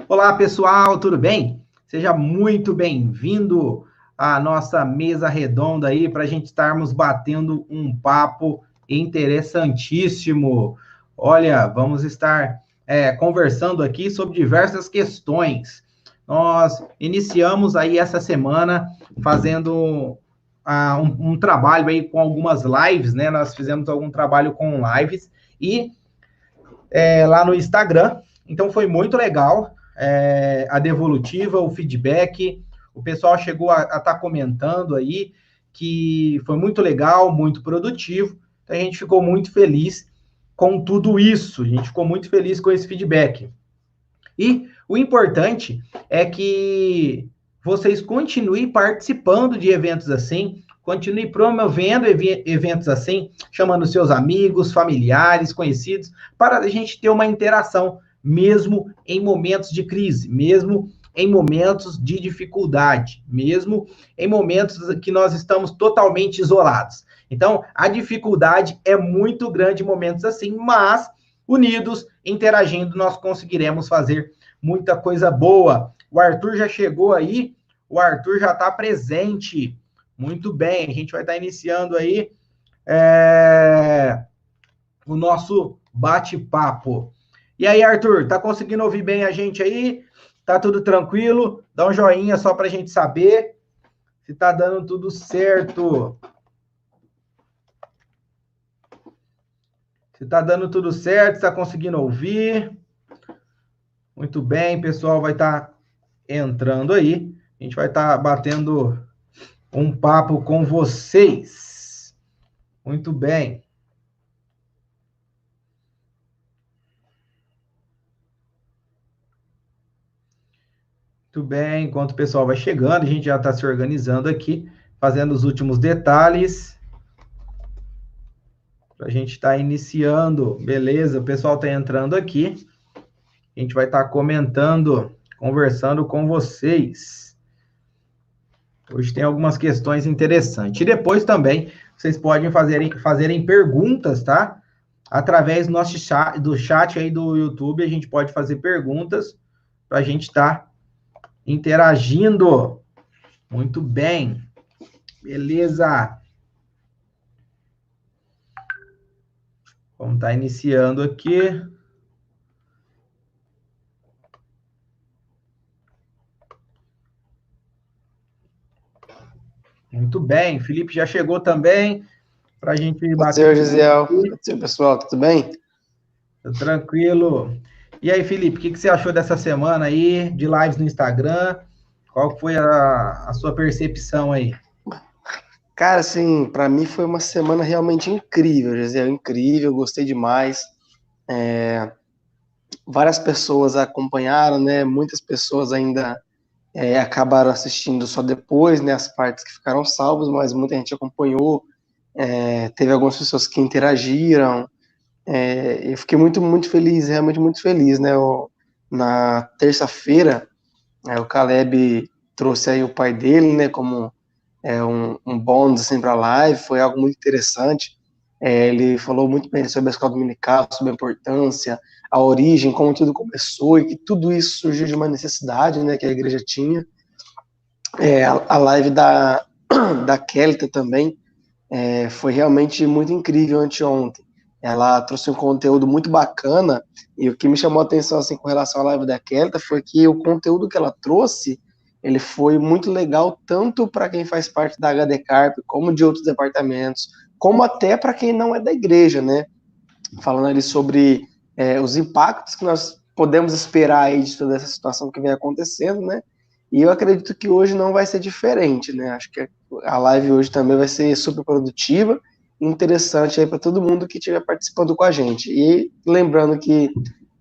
Olá, pessoal, tudo bem? Seja muito bem-vindo à nossa mesa redonda aí para a gente estarmos batendo um papo interessantíssimo. Olha, vamos estar conversando aqui sobre diversas questões. Nós iniciamos aí essa semana fazendo um trabalho aí com algumas lives, né? Nós fizemos algum trabalho com lives e lá no Instagram. Então foi muito legal a devolutiva, o feedback. O pessoal chegou a estar comentando aí que foi muito legal, muito produtivo. Então a gente ficou muito feliz com tudo isso. A gente ficou muito feliz com esse feedback. E o importante é que vocês continuem participando de eventos assim, continue promovendo eventos assim, chamando seus amigos, familiares, conhecidos, para a gente ter uma interação, mesmo em momentos de crise, mesmo em momentos de dificuldade, mesmo em momentos que nós estamos totalmente isolados. Então, a dificuldade é muito grande em momentos assim, mas unidos, interagindo, nós conseguiremos fazer muita coisa boa. O Arthur já chegou aí, o Arthur já está presente. Muito bem, a gente vai estar iniciando aí o nosso bate-papo. E aí, Arthur, tá conseguindo ouvir bem a gente aí? Tá tudo tranquilo? Dá um joinha só para a gente saber se tá dando tudo certo. Se tá dando tudo certo, se tá conseguindo ouvir. Muito bem, pessoal, vai estar entrando aí. A gente vai estar batendo um papo com vocês. Muito bem. Muito bem, enquanto o pessoal vai chegando, a gente já está se organizando aqui, fazendo os últimos detalhes. Para a gente estar iniciando. Beleza, o pessoal está entrando aqui. A gente vai estar comentando, conversando com vocês. Hoje tem algumas questões interessantes. E depois também, vocês podem fazerem perguntas, tá? Através do chat aí do YouTube, a gente pode fazer perguntas para a gente estar interagindo. Muito bem. Beleza. Vamos estar iniciando aqui. Muito bem. Felipe já chegou também para a gente bater. Oi, Gisel. Oi, pessoal, tudo bem? Tranquilo. E aí, Felipe, o que você achou dessa semana aí de lives no Instagram? Qual foi a sua percepção aí? Cara, assim, para mim foi uma semana realmente incrível, Gisel, incrível, gostei demais. Várias pessoas acompanharam, né? Muitas pessoas ainda acabaram assistindo só depois, né? As partes que ficaram salvas, mas muita gente acompanhou. Teve algumas pessoas que interagiram. Eu fiquei muito, muito feliz, realmente muito feliz, né? Na terça-feira, o Caleb trouxe aí o pai dele, né? Como um bônus assim, para a live, foi algo muito interessante. Ele falou muito bem sobre a escola dominical, sobre a importância, a origem, como tudo começou e que tudo isso surgiu de uma necessidade, né, que a igreja tinha. A live da Kelita também foi realmente muito incrível anteontem. Ela trouxe um conteúdo muito bacana e o que me chamou a atenção assim, com relação à live da Kelita foi que o conteúdo que ela trouxe ele foi muito legal tanto para quem faz parte da HD Carp, como de outros departamentos, como até para quem não é da igreja, né? Falando ali sobre os impactos que nós podemos esperar aí de toda essa situação que vem acontecendo, né? E eu acredito que hoje não vai ser diferente, né? Acho que a live hoje também vai ser super produtiva e interessante aí para todo mundo que estiver participando com a gente. E lembrando que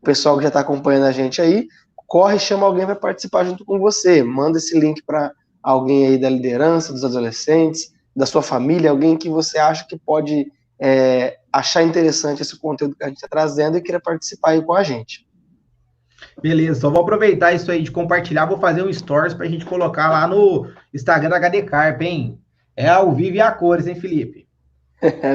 o pessoal que já está acompanhando a gente aí, corre e chama alguém para participar junto com você. Manda esse link para alguém aí da liderança, dos adolescentes, da sua família, alguém que você acha que pode achar interessante esse conteúdo que a gente está trazendo e queira participar aí com a gente. Beleza, só vou aproveitar isso aí de compartilhar, vou fazer um stories para a gente colocar lá no Instagram da HD Carp, hein? É ao vivo e a cores, hein, Felipe?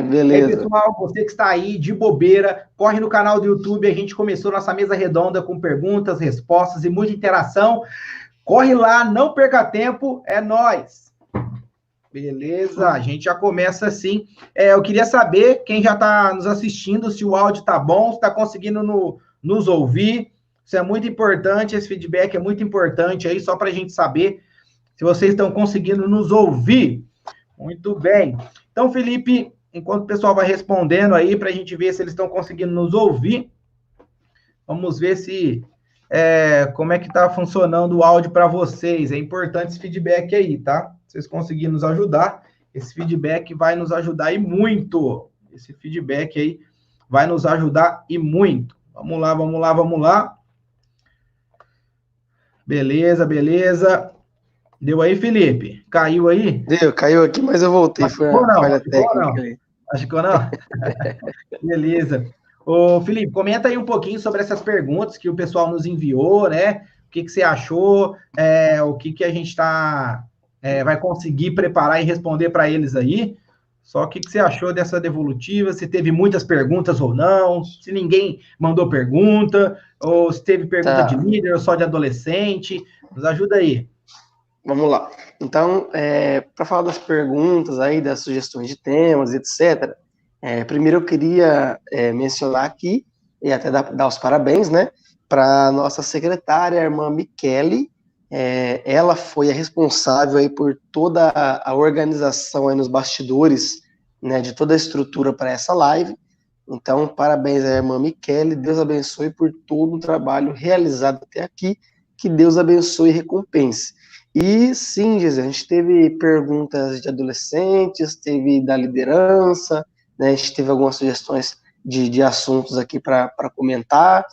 Beleza. E aí, pessoal, você que está aí de bobeira, corre no canal do YouTube, a gente começou nossa mesa redonda com perguntas, respostas e muita interação. Corre lá, não perca tempo, é nóis! Beleza, a gente já começa assim. Eu queria saber, quem já está nos assistindo, se o áudio está bom, se está conseguindo nos ouvir. Isso é muito importante, esse feedback é muito importante aí, só para a gente saber se vocês estão conseguindo nos ouvir. Muito bem. Então, Felipe, enquanto o pessoal vai respondendo aí, para a gente ver se eles estão conseguindo nos ouvir, vamos ver se como é que está funcionando o áudio para vocês. É importante esse feedback aí, tá? Vocês conseguirem nos ajudar, esse feedback vai nos ajudar e muito. Esse feedback aí vai nos ajudar e muito. Vamos lá, vamos lá, vamos lá. Beleza, beleza. Deu aí, Felipe? Caiu aí? Deu, caiu aqui, mas eu voltei. Foi uma falha técnica aí. Acho que não. Beleza. Ô, Felipe, comenta aí um pouquinho sobre essas perguntas que o pessoal nos enviou, né? O que você achou, o que a gente vai conseguir preparar e responder para eles aí. Só o que você achou dessa devolutiva, se teve muitas perguntas ou não, se ninguém mandou pergunta, ou se teve pergunta de líder ou só de adolescente. Nos ajuda aí. Vamos lá. Então, para falar das perguntas aí, das sugestões de temas, etc., primeiro eu queria mencionar aqui, e até dar os parabéns, né, para a nossa secretária, a irmã Michele. Ela foi a responsável aí por toda a organização aí nos bastidores, né, de toda a estrutura para essa live. Então, parabéns à irmã Michele, Deus abençoe por todo o trabalho realizado até aqui, que Deus abençoe e recompense. E sim, Gisele, a gente teve perguntas de adolescentes, teve da liderança, né, a gente teve algumas sugestões de assuntos aqui para comentar,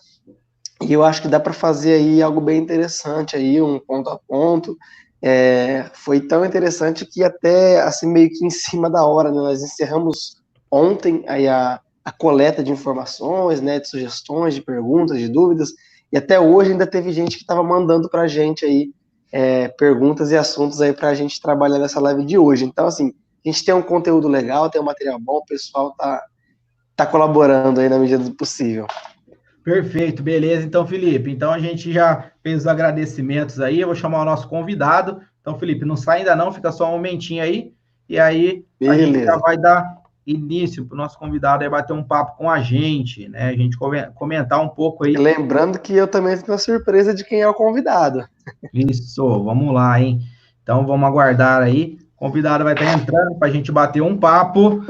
e eu acho que dá para fazer aí algo bem interessante, aí, um ponto a ponto. Foi tão interessante que até, assim, meio que em cima da hora, né, nós encerramos ontem aí a coleta de informações, né, de sugestões, de perguntas, de dúvidas, e até hoje ainda teve gente que estava mandando para a gente aí perguntas e assuntos aí para a gente trabalhar nessa live de hoje. Então, assim, a gente tem um conteúdo legal, tem um material bom, o pessoal tá colaborando aí na medida do possível. Perfeito, beleza. Então, Felipe, então a gente já fez os agradecimentos aí, eu vou chamar o nosso convidado. Então, Felipe, não sai ainda não, fica só um momentinho aí, e aí a gente já vai dar início para o nosso convidado aí bater um papo com a gente, né? A gente comentar um pouco aí. Lembrando que eu também tenho a surpresa de quem é o convidado. Isso, vamos lá, hein? Então, vamos aguardar aí. O convidado vai estar entrando para a gente bater um papo.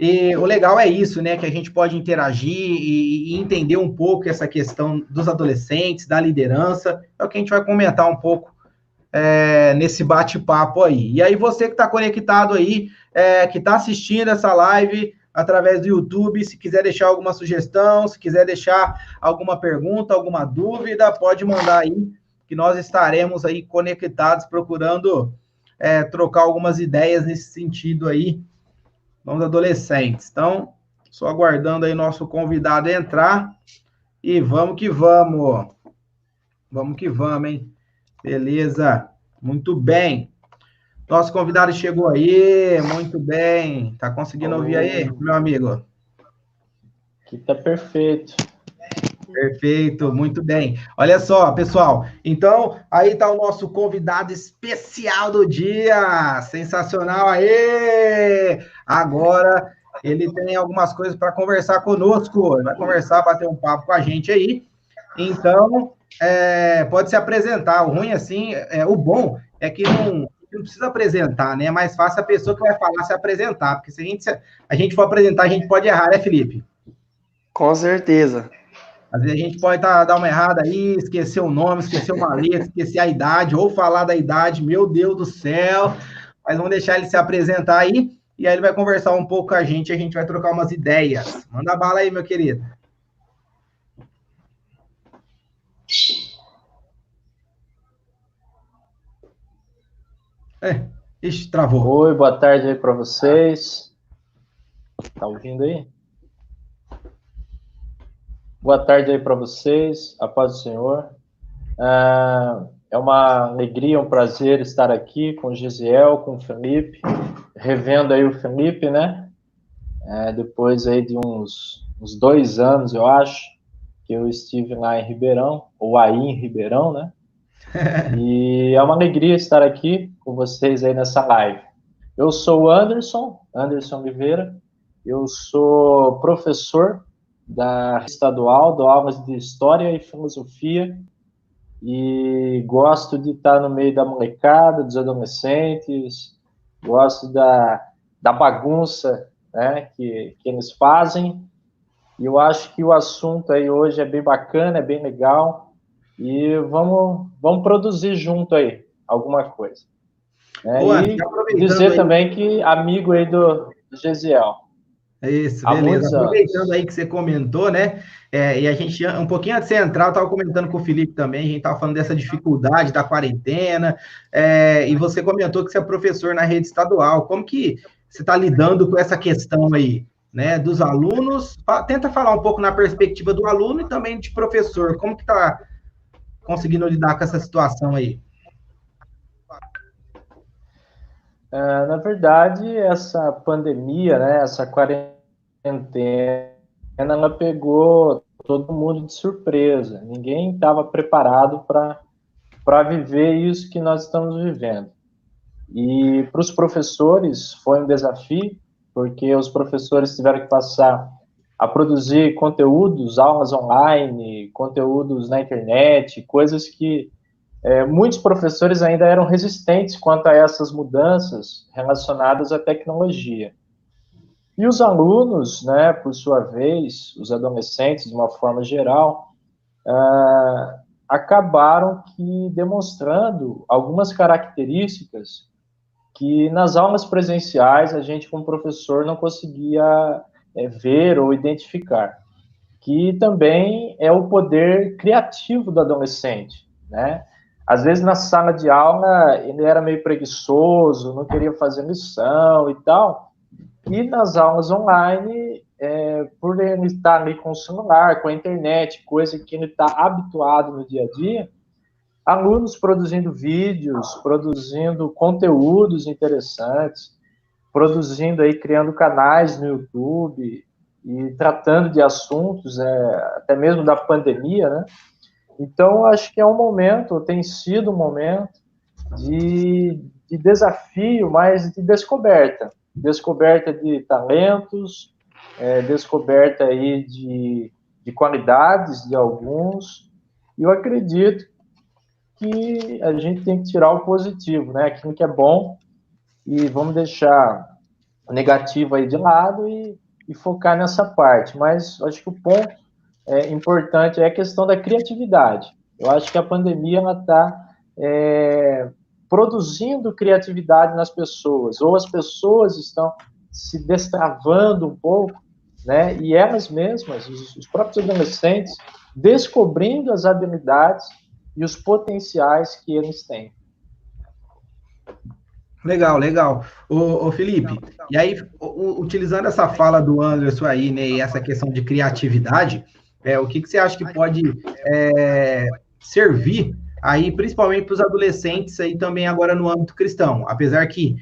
E o legal é isso, né? Que a gente pode interagir e entender um pouco essa questão dos adolescentes, da liderança. É o que a gente vai comentar um pouco nesse bate-papo aí. E aí, você que está conectado aí, que está assistindo essa live através do YouTube, se quiser deixar alguma sugestão, se quiser deixar alguma pergunta, alguma dúvida, pode mandar aí, que nós estaremos aí conectados, procurando trocar algumas ideias nesse sentido aí, dos adolescentes. Então, só aguardando aí nosso convidado entrar, e vamos que vamos. Vamos que vamos, hein? Beleza, muito bem. Nosso convidado chegou aí, muito bem. Tá conseguindo ouvir aí, meu amigo? Aqui tá perfeito. Perfeito, muito bem. Olha só, pessoal, então aí tá o nosso convidado especial do dia, sensacional aí! Agora ele tem algumas coisas para conversar conosco, ele vai conversar, bater um papo com a gente aí. Então, pode se apresentar. O ruim, assim, o bom é que não precisa apresentar, né? É mais fácil a pessoa que vai falar se apresentar, porque se a gente for apresentar, a gente pode errar, né, Felipe? Com certeza. Às vezes a gente pode dar uma errada aí, esquecer o nome, esquecer uma letra, esquecer a idade, ou falar da idade, meu Deus do céu. Mas vamos deixar ele se apresentar aí, e aí ele vai conversar um pouco com a gente vai trocar umas ideias. Manda bala aí, meu querido. Ixi, travou. Oi, boa tarde aí para vocês. Tá ouvindo aí? Boa tarde aí para vocês, a paz do Senhor. É uma alegria, um prazer estar aqui com o Gisiel, com o Felipe, revendo aí o Felipe, né? depois aí de uns 2 anos, eu acho, que eu estive lá em Ribeirão, ou aí em Ribeirão, né? E é uma alegria estar aqui com vocês aí nessa live. Eu sou o Anderson Oliveira, eu sou professor da estadual, dou aulas de História e Filosofia, e gosto de estar no meio da molecada, dos adolescentes, gosto da bagunça, né, que eles fazem, e eu acho que o assunto aí hoje é bem bacana, é bem legal, e vamos produzir junto aí alguma coisa. Né? Ô, E dizer aí, também que amigo aí do Gesiel. isso, Há beleza. muitos anos. Aproveitando aí que você comentou, né? E a gente, um pouquinho antes de você entrar, eu estava comentando com o Felipe também, a gente estava falando dessa dificuldade da quarentena, e você comentou que você é professor na rede estadual. Como que você está lidando com essa questão aí, né? Dos alunos? Tenta falar um pouco na perspectiva do aluno e também de professor. Como que está conseguindo lidar com essa situação aí? Na verdade, essa pandemia, né, essa quarentena, ela pegou todo mundo de surpresa. Ninguém estava preparado para viver isso que nós estamos vivendo. E para os professores foi um desafio, porque os professores tiveram que passar a produzir conteúdos, aulas online, conteúdos na internet, coisas que muitos professores ainda eram resistentes quanto a essas mudanças relacionadas à tecnologia. E os alunos, né, por sua vez, os adolescentes, de uma forma geral, acabaram que demonstrando algumas características que nas aulas presenciais a gente, como professor, não conseguia ver ou identificar, que também é o poder criativo do adolescente, né? Às vezes, na sala de aula, ele era meio preguiçoso, não queria fazer lição e tal. E nas aulas online, por ele estar ali com o celular, com a internet, coisa que ele está habituado no dia a dia, alunos produzindo vídeos, produzindo conteúdos interessantes, produzindo aí, criando canais no YouTube e tratando de assuntos, até mesmo da pandemia, né? Então, acho que é um momento, tem sido um momento de desafio, mas de descoberta de talentos, descoberta aí de qualidades de alguns, e eu acredito que a gente tem que tirar o positivo, né? Aquilo que é bom, e vamos deixar o negativo aí de lado e focar nessa parte. Mas acho que o ponto importante é a questão da criatividade. Eu acho que a pandemia está produzindo criatividade nas pessoas, ou as pessoas estão se destravando um pouco, né? E elas mesmas, os próprios adolescentes, descobrindo as habilidades e os potenciais que eles têm. Legal, legal. Ô Felipe, e aí, utilizando essa fala do Anderson aí, né, e essa questão de criatividade, o que você acha que pode servir aí, principalmente para os adolescentes aí também agora no âmbito cristão? Apesar que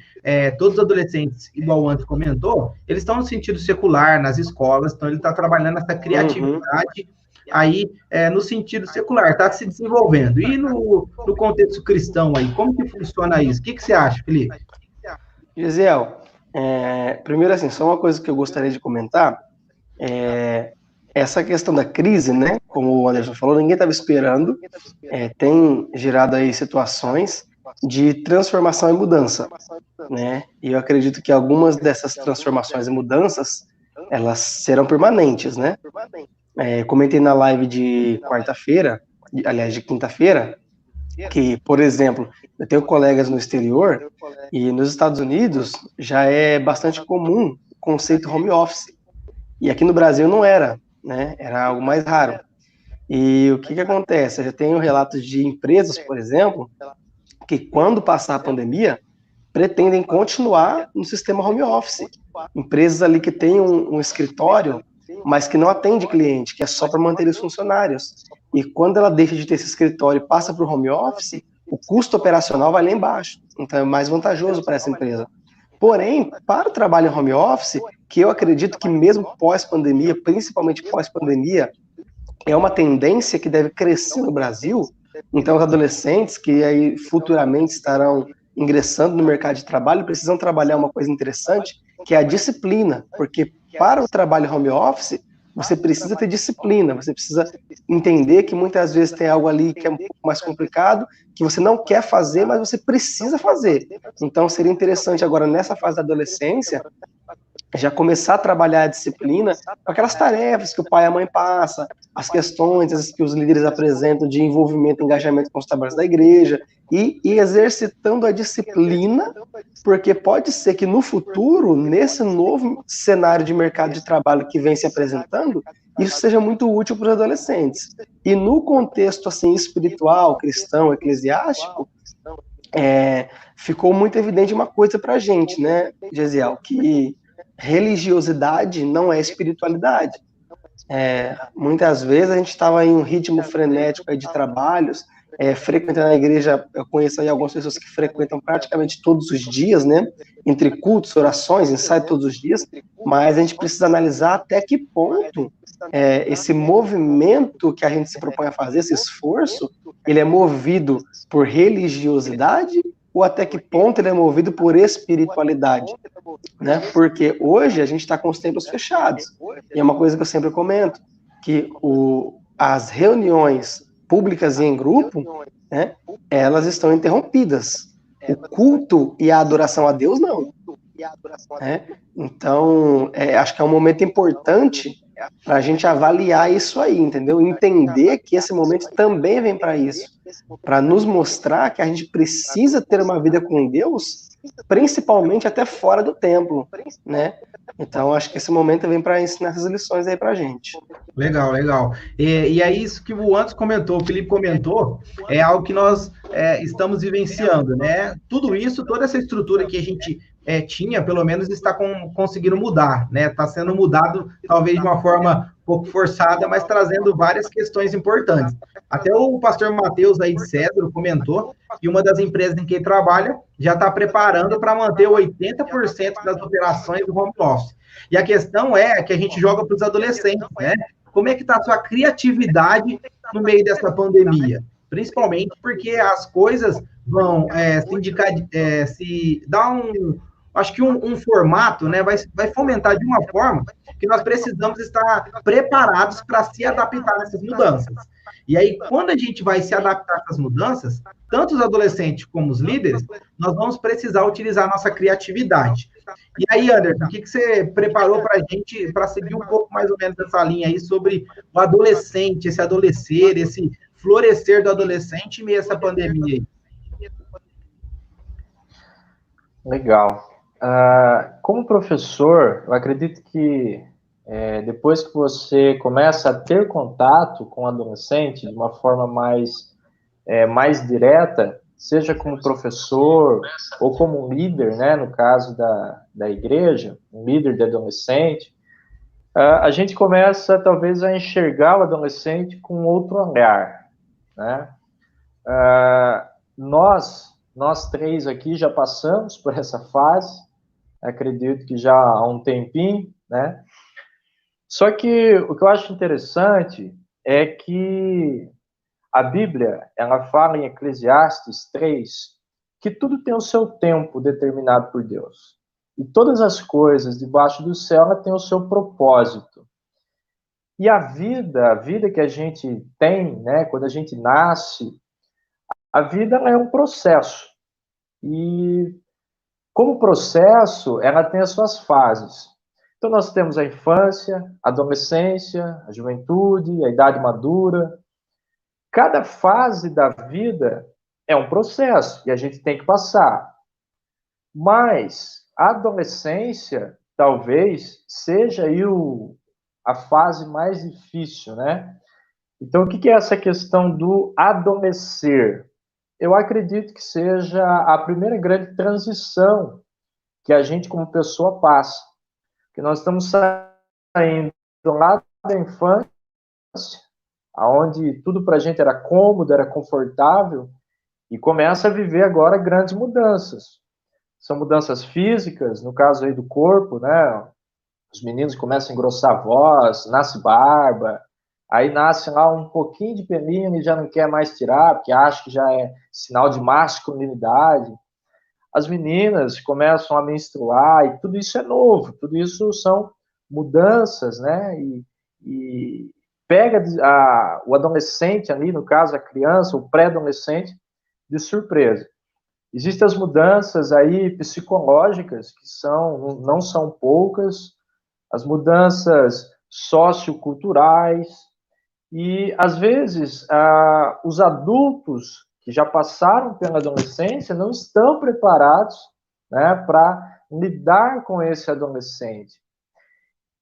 todos os adolescentes, igual o Anderson comentou, eles estão no sentido secular, nas escolas, então ele está trabalhando essa criatividade aí no sentido secular, está se desenvolvendo. E no contexto cristão aí, como que funciona isso? O que você acha, Felipe? Gesiel, primeiro assim, só uma coisa que eu gostaria de comentar, essa questão da crise, né, como o Anderson falou, ninguém estava esperando, tem gerado aí situações de transformação e mudança, né, e eu acredito que algumas dessas transformações e mudanças, elas serão permanentes, né. Comentei na live de quarta-feira, aliás, de quinta-feira, que, por exemplo, eu tenho colegas no exterior e nos Estados Unidos já é bastante comum o conceito home office. E aqui no Brasil não era, né? Era algo mais raro. E o que acontece? Eu já tenho relatos de empresas, por exemplo, que quando passar a pandemia, pretendem continuar no sistema home office. Empresas ali que têm um escritório, mas que não atende cliente, que é só para manter os funcionários. E quando ela deixa de ter esse escritório e passa para o home office, o custo operacional vai lá embaixo. Então é mais vantajoso para essa empresa. Porém, para o trabalho em home office, que eu acredito que mesmo pós-pandemia, principalmente pós-pandemia, é uma tendência que deve crescer no Brasil. Então, os adolescentes que aí futuramente estarão ingressando no mercado de trabalho precisam trabalhar uma coisa interessante, que é a disciplina, porque para o trabalho home office, você precisa ter disciplina, você precisa entender que muitas vezes tem algo ali que é um pouco mais complicado, que você não quer fazer, mas você precisa fazer. Então, seria interessante agora, nessa fase da adolescência, já começar a trabalhar a disciplina com aquelas tarefas que o pai e a mãe passam, as questões que os líderes apresentam de envolvimento, engajamento com os trabalhos da igreja, e exercitando a disciplina, porque pode ser que no futuro, nesse novo cenário de mercado de trabalho que vem se apresentando, isso seja muito útil para os adolescentes. E no contexto assim espiritual, cristão, eclesiástico, ficou muito evidente uma coisa para a gente, né, Gesiel, que religiosidade não é espiritualidade. Muitas vezes a gente estava em um ritmo frenético de trabalhos, frequentando a igreja. Eu conheço aí algumas pessoas que frequentam praticamente todos os dias, né, entre cultos, orações, ensaio todos os dias, mas a gente precisa analisar até que ponto esse movimento que a gente se propõe a fazer, esse esforço, ele é movido por religiosidade ou até que ponto ele é movido por espiritualidade, né? Porque hoje a gente está com os templos fechados, e é uma coisa que eu sempre comento, que as reuniões públicas e em grupo, né, elas estão interrompidas. O culto e a adoração a Deus, não. Então, acho que é um momento importante para a gente avaliar isso aí, entendeu? Entender que esse momento também vem para isso, para nos mostrar que a gente precisa ter uma vida com Deus, principalmente até fora do templo, né? Então, acho que esse momento vem para ensinar essas lições aí para a gente. Legal, legal. E é isso que o Anderson comentou, o Felipe comentou, é algo que nós estamos vivenciando, né? Tudo isso, toda essa estrutura que a gente tinha, pelo menos está conseguindo mudar, né? Está sendo mudado, talvez de uma forma um pouco forçada, mas trazendo várias questões importantes. Até o pastor Matheus aí de Cedro comentou que uma das empresas em que ele trabalha já está preparando para manter 80% das operações do home office. E a questão é que a gente joga para os adolescentes, né? Como é que está a sua criatividade no meio dessa pandemia? Principalmente porque as coisas vão se dar acho que um formato, né, vai fomentar de uma forma que nós precisamos estar preparados para se adaptar nessas mudanças. E aí, quando a gente vai se adaptar a essas mudanças, tanto os adolescentes como os líderes, nós vamos precisar utilizar a nossa criatividade. E aí, Anderson, o que você preparou para a gente, para seguir um pouco mais ou menos essa linha aí sobre o adolescente, esse adolescer, esse florescer do adolescente em meio a essa pandemia aí? Legal. Como professor, eu acredito que depois que você começa a ter contato com o adolescente de uma forma mais direta, seja como professor ou como um líder, né, no caso da igreja, um líder de adolescente, a gente começa talvez a enxergar o adolescente com outro olhar, né? Nós três aqui já passamos por essa fase, acredito que já há um tempinho, né? Só que o que eu acho interessante é que a Bíblia, ela fala em Eclesiastes 3, que tudo tem o seu tempo determinado por Deus. E todas as coisas debaixo do céu, ela tem o seu propósito. E a vida que a gente tem, né, quando a gente nasce, a vida é um processo. E como processo, ela tem as suas fases. Então, nós temos a infância, a adolescência, a juventude, a idade madura. Cada fase da vida é um processo e a gente tem que passar. Mas a adolescência talvez seja aí a fase mais difícil, né? Então, o que é essa questão do adolescer? Eu acredito que seja a primeira grande transição que a gente, como pessoa, passa. Que nós estamos saindo lá da infância, onde tudo para a gente era cômodo, era confortável, e começa a viver agora grandes mudanças. São mudanças físicas, no caso aí do corpo, né? Os meninos começam a engrossar a voz, nasce barba, aí nasce lá um pouquinho de pelinho e já não quer mais tirar, porque acha que já é sinal de masculinidade. As meninas começam a menstruar e tudo isso é novo, tudo isso são mudanças, né? E pega o adolescente ali, no caso a criança, o pré-adolescente, de surpresa. Existem as mudanças aí psicológicas, que não são poucas, as mudanças socioculturais, e às vezes os adultos que já passaram pela adolescência não estão preparados, né, para lidar com esse adolescente.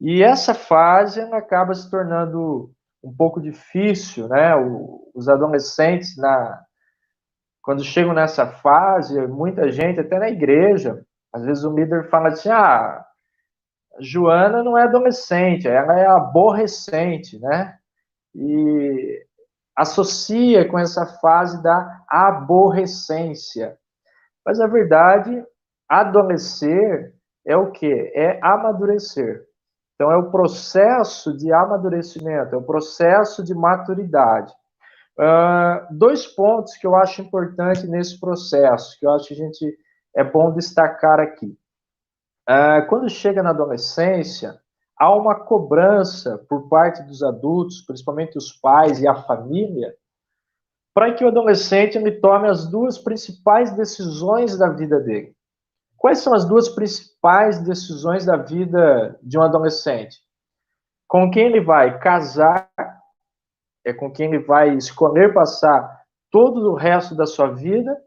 E essa fase acaba se tornando um pouco difícil, né? Os adolescentes, quando chegam nessa fase, muita gente, até na igreja, às vezes o líder fala assim, Joana não é adolescente, ela é aborrecente, né? E associa com essa fase da aborrecência. Mas, na verdade, adolescer é o quê? É amadurecer. Então, é o processo de amadurecimento, é o processo de maturidade. Dois pontos que eu acho importante nesse processo, que eu acho que é bom destacar aqui. Quando chega na adolescência, há uma cobrança por parte dos adultos, principalmente os pais e a família, para que o adolescente ele tome as duas principais decisões da vida dele. Quais são as duas principais decisões da vida de um adolescente? Com quem ele vai casar, com quem ele vai escolher passar todo o resto da sua vida,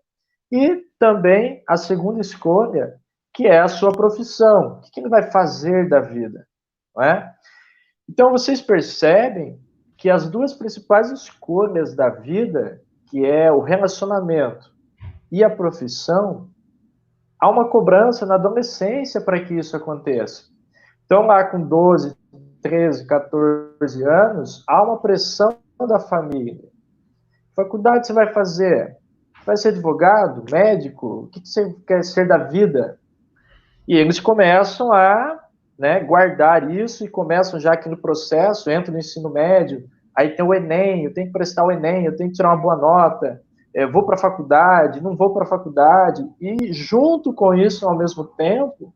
e também a segunda escolha, que é a sua profissão. O que ele vai fazer da vida? Não é? Então, vocês percebem que as duas principais escolhas da vida, que é o relacionamento e a profissão, há uma cobrança na adolescência para que isso aconteça. Então, lá com 12, 13, 14 anos, há uma pressão da família. Que faculdade você vai fazer? Vai ser advogado? Médico? O que você quer ser da vida? E eles começam a guardar isso e começam já aqui no processo, entram no ensino médio, aí tem o Enem, eu tenho que prestar o Enem, eu tenho que tirar uma boa nota, vou para a faculdade, não vou para a faculdade, e junto com isso, ao mesmo tempo,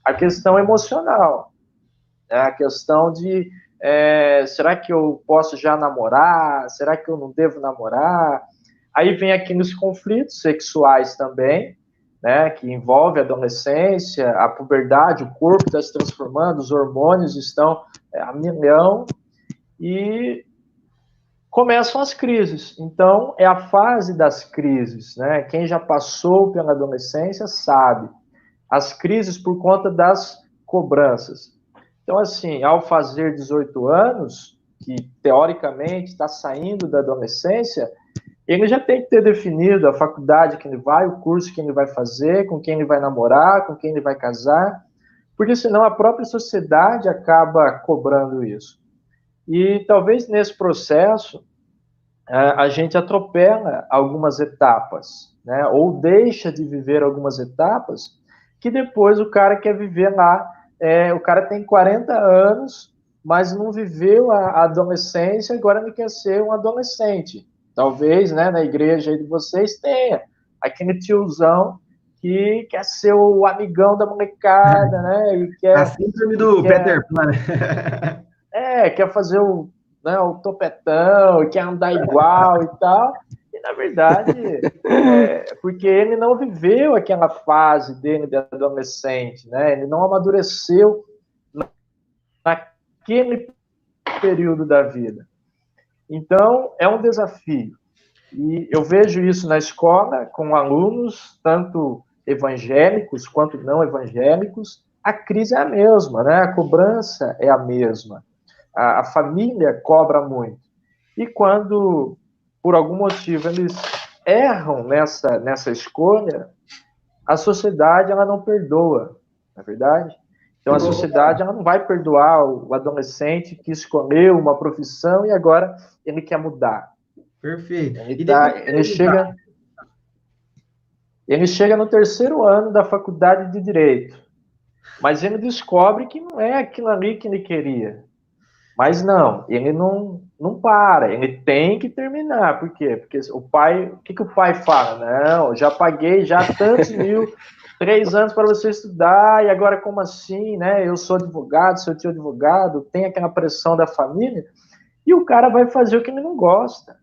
a questão emocional, né? A questão de será que eu posso já namorar? Será que eu não devo namorar? Aí vem aqueles conflitos sexuais também, né, que envolve a adolescência, a puberdade, o corpo está se transformando, os hormônios estão a milhão, e começam as crises. Então, é a fase das crises, né? Quem já passou pela adolescência sabe. As crises por conta das cobranças. Então, assim, ao fazer 18 anos, que teoricamente está saindo da adolescência, ele já tem que ter definido a faculdade que ele vai, o curso que ele vai fazer, com quem ele vai namorar, com quem ele vai casar, porque senão a própria sociedade acaba cobrando isso. E talvez nesse processo a gente atropela algumas etapas, né? Ou deixa de viver algumas etapas que depois o cara quer viver lá. O cara tem 40 anos, mas não viveu a adolescência, agora ele quer ser um adolescente. Talvez, né, na igreja aí de vocês tenha aquele tiozão que quer ser o amigão da molecada, né? E quer, a síndrome do Peter Pan. Quer fazer o topetão, quer andar igual e tal. E, na verdade, porque ele não viveu aquela fase dele de adolescente, né? Ele não amadureceu naquele período da vida. Então, é um desafio. E eu vejo isso na escola, com alunos, tanto evangélicos quanto não evangélicos. A crise é a mesma, né? A cobrança é a mesma. A família cobra muito. E quando, por algum motivo, eles erram nessa escolha, a sociedade ela não perdoa, não é verdade? Então, a sociedade ela não vai perdoar o adolescente que escolheu uma profissão e agora ele quer mudar. Perfeito. Ele chega no terceiro ano da faculdade de Direito. Mas ele descobre que não é aquilo ali que ele queria. Mas não, ele não para, ele tem que terminar. Por quê? Porque o pai, o que o pai fala? Não, já paguei já tantos mil, 3 anos para você estudar, e agora como assim, né? Eu sou advogado, sou tio advogado, tem aquela pressão da família, e o cara vai fazer o que ele não gosta,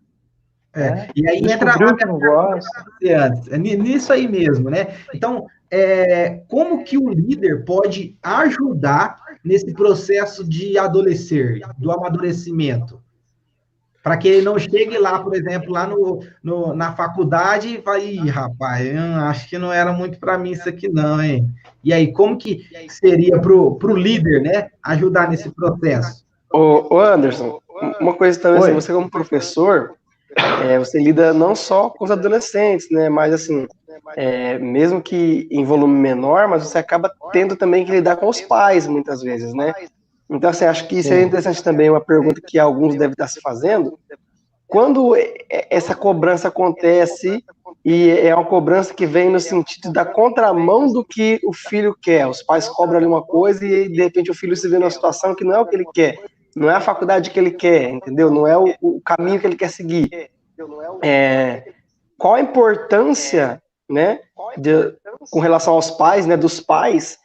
né? E aí entra Descobriu que não gosta. antes, nisso aí mesmo, né? Então, como que o líder pode ajudar nesse processo de adolescer, do amadurecimento? Para que ele não chegue lá, por exemplo, lá na faculdade e fale, ih, rapaz, eu acho que não era muito para mim isso aqui não, hein? E aí, como que seria para o líder, né, ajudar nesse processo? Ô Anderson, uma coisa também, assim, você como professor, você lida não só com os adolescentes, né, mas assim, mesmo que em volume menor, mas você acaba tendo também que lidar com os pais, muitas vezes, né? Então, assim, acho que isso é interessante também, uma pergunta que alguns devem estar se fazendo. Quando essa cobrança acontece, e é uma cobrança que vem no sentido da contramão do que o filho quer, os pais cobram ali uma coisa e, de repente, o filho se vê numa situação que não é o que ele quer, não é a faculdade que ele quer, entendeu? Não é o caminho que ele quer seguir. Qual a importância, né, com relação aos pais, né, dos pais,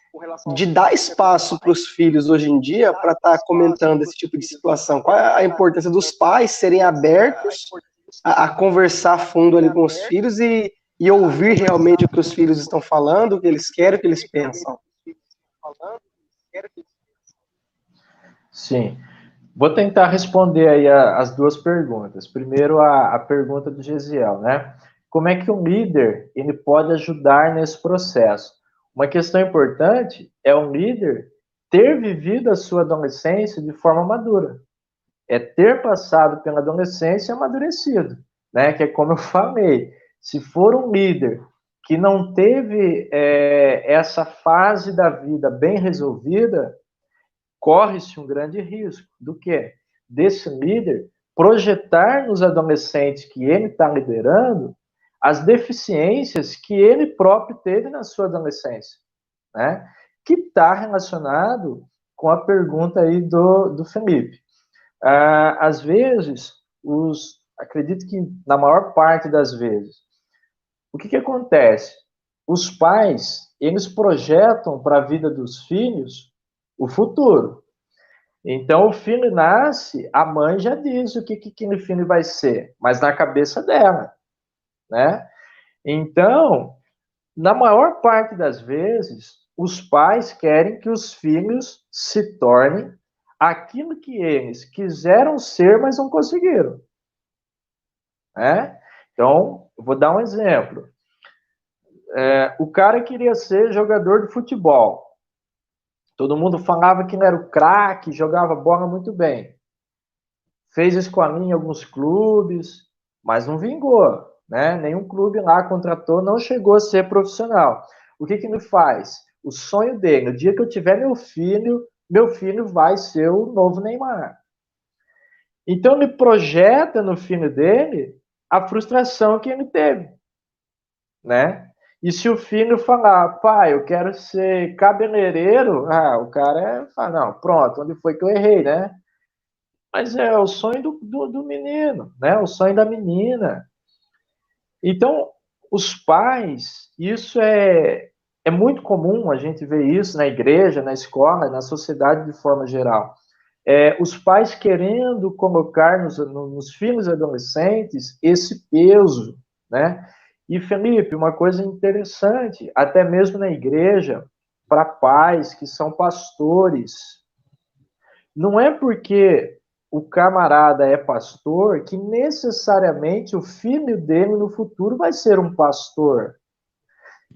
de dar espaço para os filhos hoje em dia para estar comentando esse tipo de situação? Qual é a importância dos pais serem abertos a conversar a fundo ali com os filhos e ouvir realmente o que os filhos estão falando, o que eles querem, o que eles pensam? Sim. Vou tentar responder aí as duas perguntas. Primeiro, a pergunta do Gesiel, né? Como é que um líder ele pode ajudar nesse processo? Uma questão importante é um líder ter vivido a sua adolescência de forma madura. É ter passado pela adolescência amadurecido, né? Que é como eu falei, se for um líder que não teve essa fase da vida bem resolvida, corre-se um grande risco do que? Desse líder projetar nos adolescentes que ele está liderando as deficiências que ele próprio teve na sua adolescência, né? Que está relacionado com a pergunta aí do Felipe. Às vezes, acredito que na maior parte das vezes, o que acontece? Os pais, eles projetam para a vida dos filhos o futuro. Então, o filho nasce, a mãe já diz o que aquele filho vai ser, mas na cabeça dela, né? Então, na maior parte das vezes, os pais querem que os filhos se tornem aquilo que eles quiseram ser, mas não conseguiram, né? Então, eu vou dar um exemplo. O cara queria ser jogador de futebol. Todo mundo falava que ele era o craque, jogava bola muito bem. Fez escolinha em alguns clubes, mas não vingou, né? Nenhum clube lá contratou, não chegou a ser profissional. O que ele faz? O sonho dele, no dia que eu tiver meu filho vai ser o novo Neymar. Então ele projeta no filho dele a frustração que ele teve, né? E se o filho falar, pai, eu quero ser cabeleireiro, o cara fala, não, pronto, onde foi que eu errei, né? Mas é o sonho do menino, né? O sonho da menina. Então, os pais, isso é muito comum, a gente vê isso na igreja, na escola, na sociedade de forma geral. Os pais querendo colocar nos filhos adolescentes esse peso, né? E, Felipe, uma coisa interessante, até mesmo na igreja, para pais que são pastores, não é porque o camarada é pastor que necessariamente o filho dele no futuro vai ser um pastor.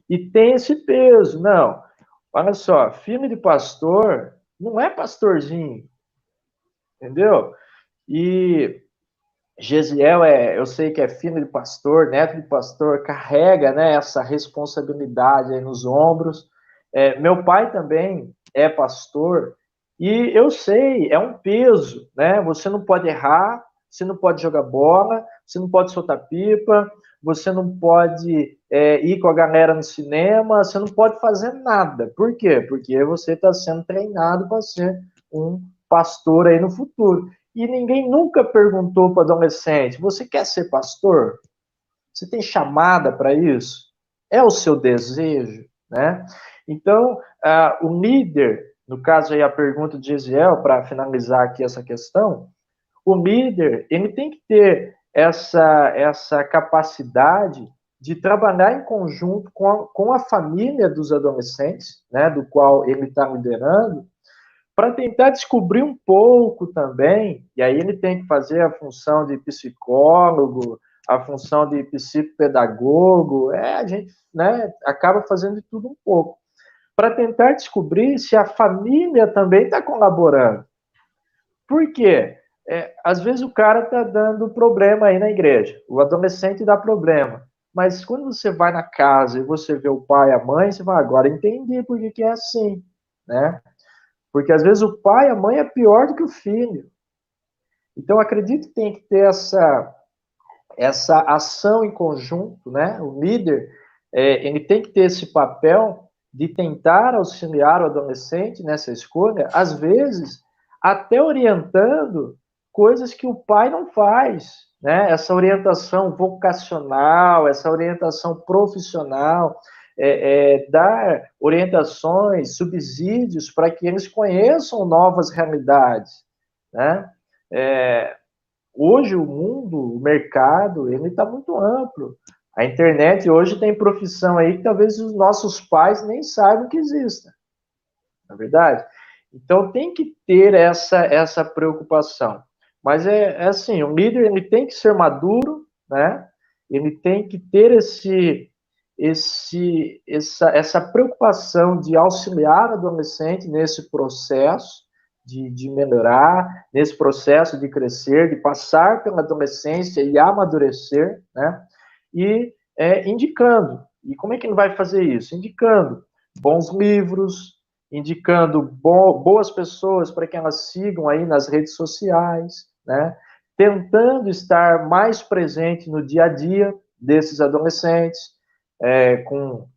E tem esse peso. Não, olha só, filho de pastor não é pastorzinho, entendeu? E Gesiel eu sei que é filho de pastor, neto de pastor, carrega, né, essa responsabilidade aí nos ombros. Meu pai também é pastor e eu sei, é um peso, né? Você não pode errar, você não pode jogar bola, você não pode soltar pipa, você não pode ir com a galera no cinema, você não pode fazer nada. Por quê? Porque você está sendo treinado para ser um pastor aí no futuro. E ninguém nunca perguntou para o adolescente, você quer ser pastor? Você tem chamada para isso? É o seu desejo, né? Então, o líder, no caso aí a pergunta de Gesiel, para finalizar aqui essa questão, o líder, ele tem que ter essa capacidade de trabalhar em conjunto com a família dos adolescentes, né, do qual ele está liderando, para tentar descobrir um pouco também, e aí ele tem que fazer a função de psicólogo, a função de psicopedagogo, a gente, né, acaba fazendo de tudo um pouco, para tentar descobrir se a família também está colaborando. Por quê? Às vezes o cara está dando problema aí na igreja, o adolescente dá problema, mas quando você vai na casa e você vê o pai e a mãe, você vai, agora entendi por que é assim, né? Porque às vezes o pai e a mãe é pior do que o filho. Então acredito que tem que ter essa ação em conjunto, né? O líder, ele tem que ter esse papel de tentar auxiliar o adolescente nessa escolha, às vezes até orientando coisas que o pai não faz, né? Essa orientação vocacional, essa orientação profissional, dar orientações, subsídios para que eles conheçam novas realidades, né? Hoje o mundo, o mercado, ele está muito amplo. A internet hoje tem profissão aí que talvez os nossos pais nem saibam que exista, não é verdade? Então tem que ter essa preocupação. Mas assim, o líder ele tem que ser maduro, né? Ele tem que ter essa preocupação de auxiliar o adolescente nesse processo de melhorar, nesse processo de crescer, de passar pela adolescência e amadurecer, né? E indicando. E como é que ele vai fazer isso? Indicando bons livros, indicando boas pessoas para que elas sigam aí nas redes sociais, né? Tentando estar mais presente no dia a dia desses adolescentes, com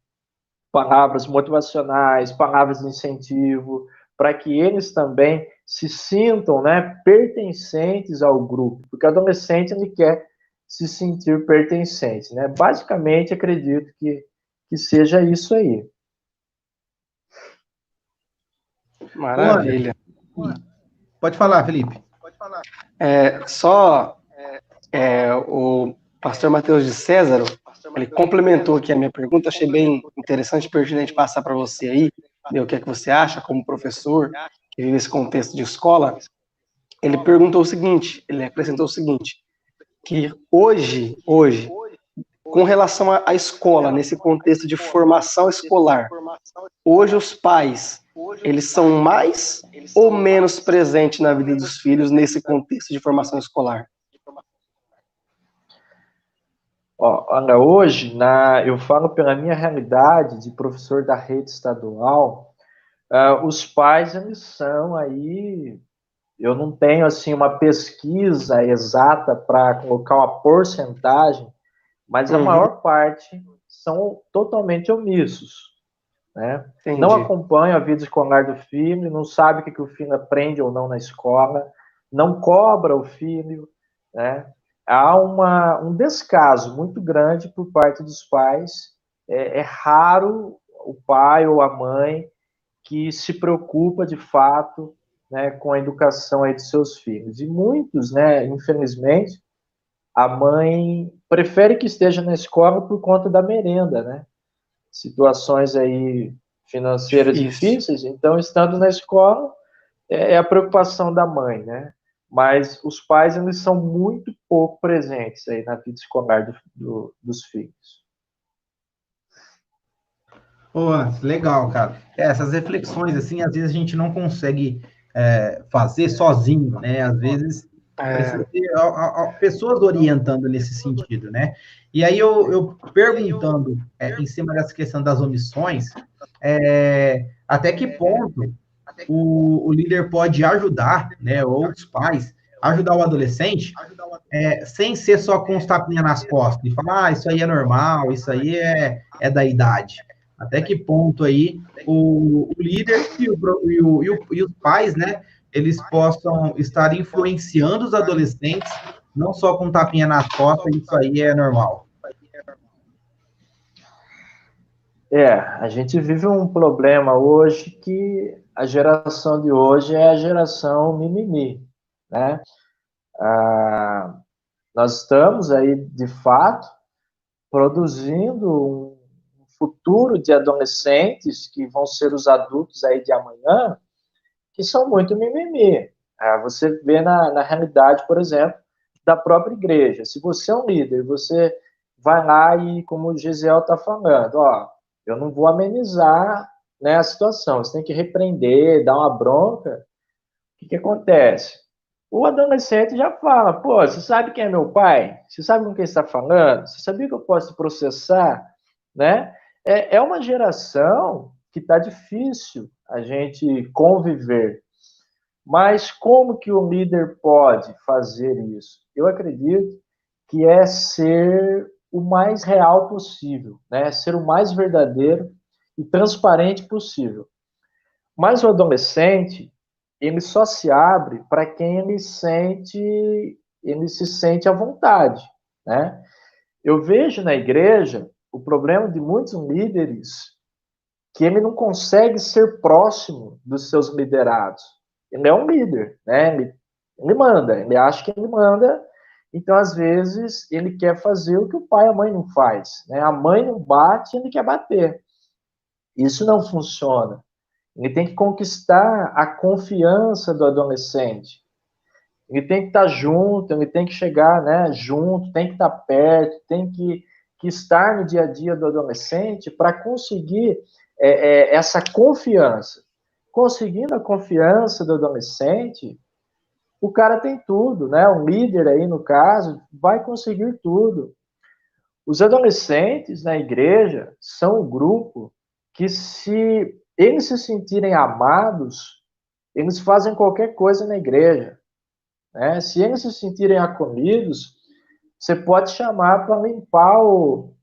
palavras motivacionais, palavras de incentivo, para que eles também se sintam, né, pertencentes ao grupo, porque o adolescente ele quer se sentir pertencente, né? Basicamente, acredito que seja isso aí. Maravilha. Pode falar, Felipe. O pastor Matheus de Césaro, ele complementou aqui a minha pergunta, achei bem interessante e pertinente passar para você aí, ver o que é que você acha como professor que vive esse contexto de escola. Ele perguntou o seguinte, ele acrescentou o seguinte, que hoje, com relação à escola, nesse contexto de formação escolar, hoje os pais, eles são mais ou menos presentes na vida dos filhos nesse contexto de formação escolar? Olha, hoje, eu falo pela minha realidade de professor da rede estadual, os pais, eles são aí, eu não tenho, assim, uma pesquisa exata para colocar uma porcentagem, mas a maior parte são totalmente omissos, né? Não acompanham a vida escolar do filho, não sabe o que o filho aprende ou não na escola, não cobra o filho, né? Há um descaso muito grande por parte dos pais. É raro o pai ou a mãe que se preocupa de fato, né, com a educação aí de seus filhos. E muitos, né, infelizmente, a mãe prefere que esteja na escola por conta da merenda, né? Situações aí financeiras difíceis, então, estando na escola, é a preocupação da mãe, né? Mas os pais, eles são muito pouco presentes aí na vida escolar dos filhos. Legal, cara. Essas reflexões, assim, às vezes a gente não consegue fazer sozinho, né? Às vezes precisa ter pessoas orientando nesse sentido, né? E aí eu perguntando em cima dessa questão das omissões, até que ponto o líder pode ajudar, né, ou os pais, ajudar o adolescente, sem ser só com os tapinhas nas costas, e falar, isso aí é normal, isso aí é da idade. Até que ponto aí o líder e os pais, né, eles possam estar influenciando os adolescentes, não só com tapinha nas costas, isso aí é normal. A gente vive um problema hoje que a geração de hoje é a geração mimimi, né? Nós estamos aí, de fato, produzindo um futuro de adolescentes que vão ser os adultos aí de amanhã, que são muito mimimi. Você vê na realidade, por exemplo, da própria igreja. Se você é um líder, você vai lá e, como o Gisel está falando, eu não vou amenizar, né, a situação, você tem que repreender, dar uma bronca. O que acontece? O adolescente já fala, pô, você sabe quem é meu pai? Você sabe com quem está falando? Você sabia que eu posso te processar? Né? É uma geração que está difícil a gente conviver. Mas como que o líder pode fazer isso? Eu acredito que é ser o mais real possível, né? Ser o mais verdadeiro e transparente possível. Mas o adolescente, ele só se abre para quem ele se sente à vontade, né? Eu vejo na igreja o problema de muitos líderes que ele não consegue ser próximo dos seus liderados. Ele é um líder, né? Ele manda, ele acha que ele manda, então, às vezes, ele quer fazer o que o pai e a mãe não faz, né? A mãe não bate, ele quer bater. Isso não funciona. Ele tem que conquistar a confiança do adolescente. Ele tem que estar junto, ele tem que chegar, né, junto, tem que estar perto, tem que estar no dia a dia do adolescente para conseguir essa confiança. Conseguindo a confiança do adolescente, o cara tem tudo, né? Um líder aí, no caso, vai conseguir tudo. Os adolescentes na igreja são um grupo que, se eles se sentirem amados, eles fazem qualquer coisa na igreja, né? Se eles se sentirem acolhidos, você pode chamar para limpar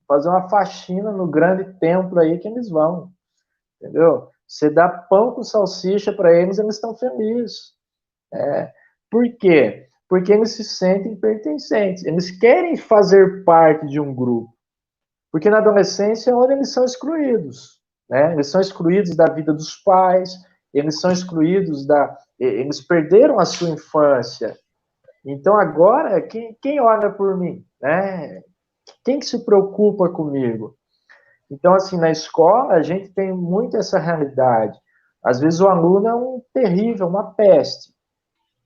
fazer uma faxina no grande templo aí que eles vão, entendeu? Você dá pão com salsicha para eles estão felizes. Por quê? Porque eles se sentem pertencentes, eles querem fazer parte de um grupo. Porque na adolescência é onde eles são excluídos, né? Eles são excluídos da vida dos pais, eles são excluídos eles perderam a sua infância. Então agora, quem olha por mim, né? Quem que se preocupa comigo? Então, assim, na escola a gente tem muito essa realidade. Às vezes o aluno é um terrível, uma peste,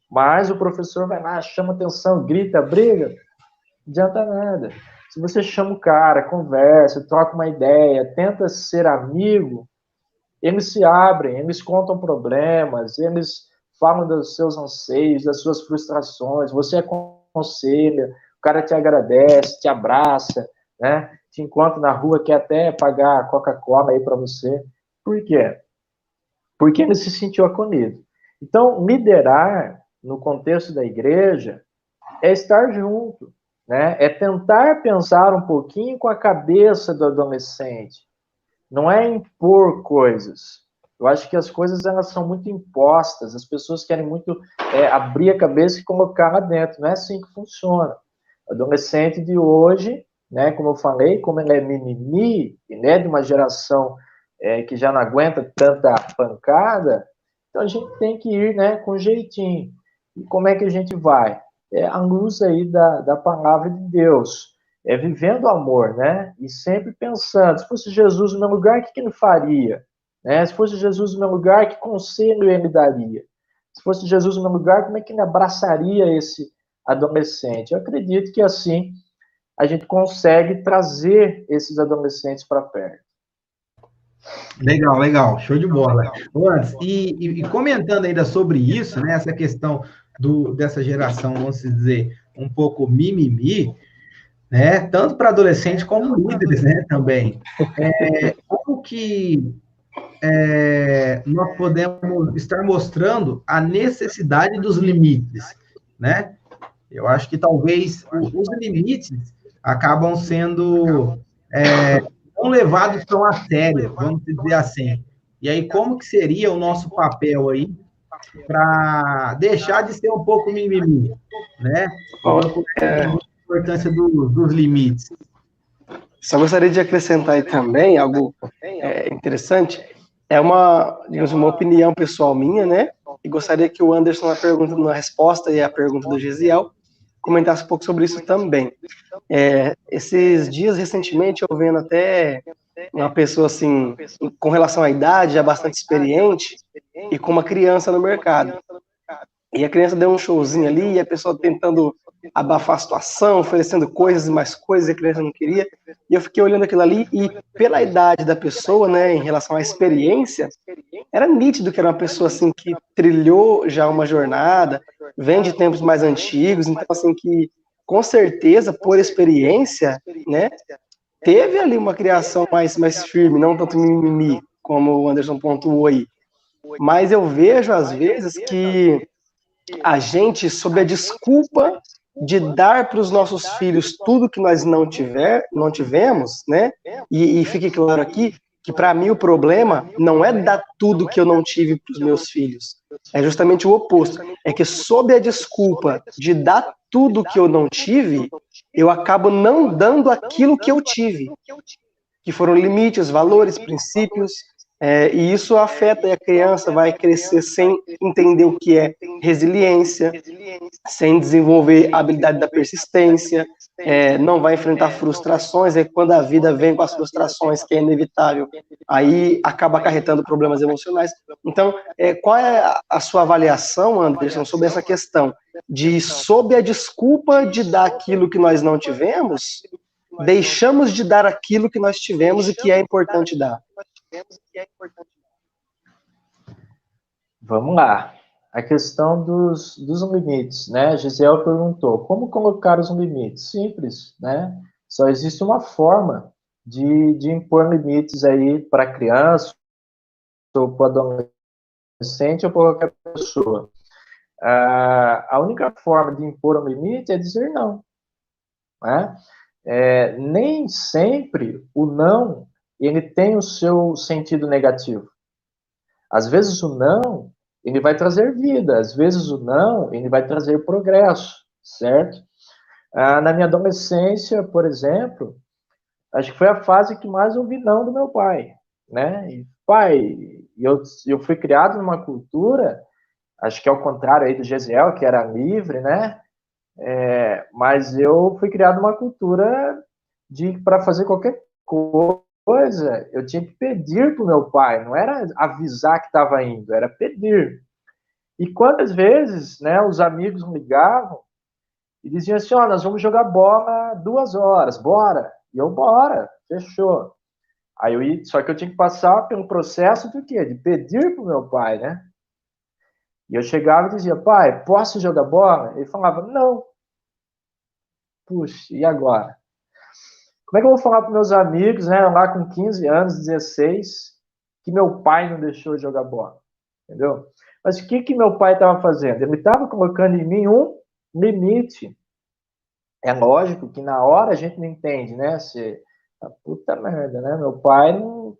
mas o professor vai lá, chama atenção, grita, briga, não adianta nada. Se você chama o cara, conversa, troca uma ideia, tenta ser amigo, eles se abrem, eles contam problemas, eles falam dos seus anseios, das suas frustrações, você aconselha, o cara te agradece, te abraça, né? Te encontra na rua, quer até pagar a Coca-Cola aí para você. Por quê? Porque ele se sentiu acolhido. Então, liderar no contexto da igreja é estar junto, né? É tentar pensar um pouquinho com a cabeça do adolescente. Não é impor coisas. Eu acho que as coisas elas são muito impostas. As pessoas querem muito abrir a cabeça e colocar lá dentro. Não é assim que funciona. O adolescente de hoje, né, como eu falei, como ele é mimimi, ele é de uma geração que já não aguenta tanta pancada, então a gente tem que ir, né, com jeitinho. E como é que a gente vai? À luz aí da palavra de Deus. Vivendo o amor, né? E sempre pensando, se fosse Jesus no meu lugar, o que ele faria? Né? Se fosse Jesus no meu lugar, que conselho ele daria? Se fosse Jesus no meu lugar, como é que ele abraçaria esse adolescente? Eu acredito que assim a gente consegue trazer esses adolescentes para perto. Legal, legal, show de bola. Antes, e comentando ainda sobre isso, né, essa questão dessa geração, vamos dizer, um pouco mimimi, né, tanto para adolescentes como líderes, né, também. Como que nós podemos estar mostrando a necessidade dos limites? né? Eu acho que talvez os limites acabam sendo não levados tão a sério, vamos dizer assim. E aí, como que seria o nosso papel aí para deixar de ser um pouco mimimi, né? E procurar entender a importância dos limites. Só gostaria de acrescentar aí também algo interessante. É uma, digamos, uma opinião pessoal minha, né? E gostaria que o Anderson, na resposta e a pergunta do Gesiel, comentasse um pouco sobre isso também. Esses dias, recentemente, eu vendo até uma pessoa, assim, com relação à idade, já bastante experiente, e com uma criança no mercado. E a criança deu um showzinho ali, e a pessoa tentando abafar a situação, oferecendo coisas e mais coisas, e a criança não queria. E eu fiquei olhando aquilo ali, e pela idade da pessoa, né, em relação à experiência, era nítido que era uma pessoa, assim, que trilhou já uma jornada, vem de tempos mais antigos, então, assim, que com certeza, por experiência, né, teve ali uma criação mais firme, não tanto mimimi, como o Anderson pontuou aí. Mas eu vejo, às vezes, que a gente, sob a desculpa de dar para os nossos filhos tudo que nós não tivemos, né? E fique claro aqui que, para mim, o problema não é dar tudo que eu não tive para os meus filhos. É justamente o oposto. É que, sob a desculpa de dar tudo que eu não tive, eu acabo não dando aquilo que eu tive, que foram limites, valores, princípios, e isso afeta, e a criança vai crescer sem entender o que é resiliência, sem desenvolver a habilidade da persistência, não vai enfrentar frustrações, e quando a vida vem com as frustrações, que é inevitável, aí acaba acarretando problemas emocionais. Então, qual é a sua avaliação, Anderson, sobre essa questão de, sob a desculpa de dar aquilo que nós não tivemos, deixamos de dar aquilo que nós tivemos e que é importante dar? Vamos lá. A questão dos limites, né? Gisele perguntou, como colocar os limites? Simples, né? Só existe uma forma de impor limites aí para criança, ou para adolescente, ou para qualquer pessoa. A única forma de impor um limite é dizer não, né? Nem sempre o não ele tem o seu sentido negativo. Às vezes o não ele vai trazer vida, às vezes o não ele vai trazer progresso, certo? Na minha adolescência, por exemplo, acho que foi a fase que mais ouvi não do meu pai, né? E, pai, eu fui criado numa cultura, acho que é o contrário aí do Gesiel, que era livre, né? Mas eu fui criado numa cultura de para fazer qualquer coisa, eu tinha que pedir para o meu pai, não era avisar que estava indo, era pedir. E quantas vezes, né, os amigos me ligavam e diziam assim, nós vamos jogar bola 2 horas, bora? E eu, bora, fechou. Aí eu ia, só que eu tinha que passar pelo processo do quê? De pedir para o meu pai, né? E eu chegava e dizia, pai, posso jogar bola? Ele falava, não. Puxa, e agora? Como é que eu vou falar para meus amigos, né, lá com 15 anos, 16, que meu pai não deixou de jogar bola? Entendeu? Mas o que meu pai estava fazendo? Ele estava colocando em mim um limite. É lógico que na hora a gente não entende, né? Puta merda, né? Meu pai não. O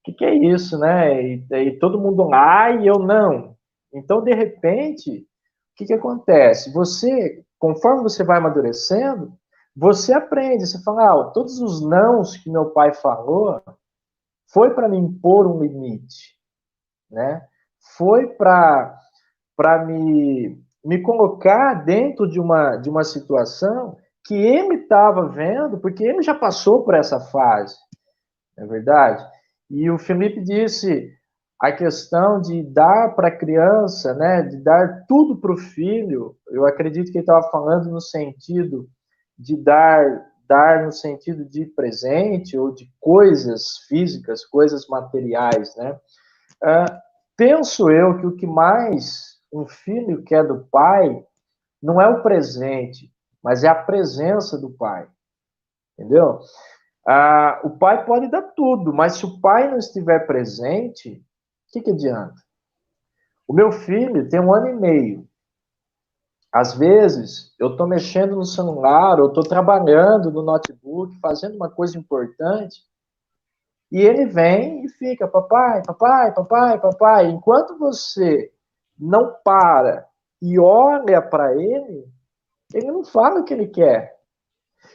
que é isso, né? E todo mundo lá e eu não. Então, de repente, o que acontece? Conforme você vai amadurecendo, você aprende, você fala, todos os nãos que meu pai falou foi para me impor um limite, né? Foi para me colocar dentro de uma situação que ele estava vendo, porque ele já passou por essa fase, não é verdade? E o Felipe disse a questão de dar para a criança, né, de dar tudo para o filho, eu acredito que ele estava falando no sentido de dar no sentido de presente ou de coisas físicas, coisas materiais, né? Penso eu que o que mais um filho quer do pai não é o presente, mas é a presença do pai, entendeu? O pai pode dar tudo, mas se o pai não estiver presente, o que adianta? O meu filho tem 1 ano e meio. Às vezes, eu estou mexendo no celular, ou estou trabalhando no notebook, fazendo uma coisa importante, e ele vem e fica, papai, papai, papai, papai. Enquanto você não para e olha para ele não fala o que ele quer.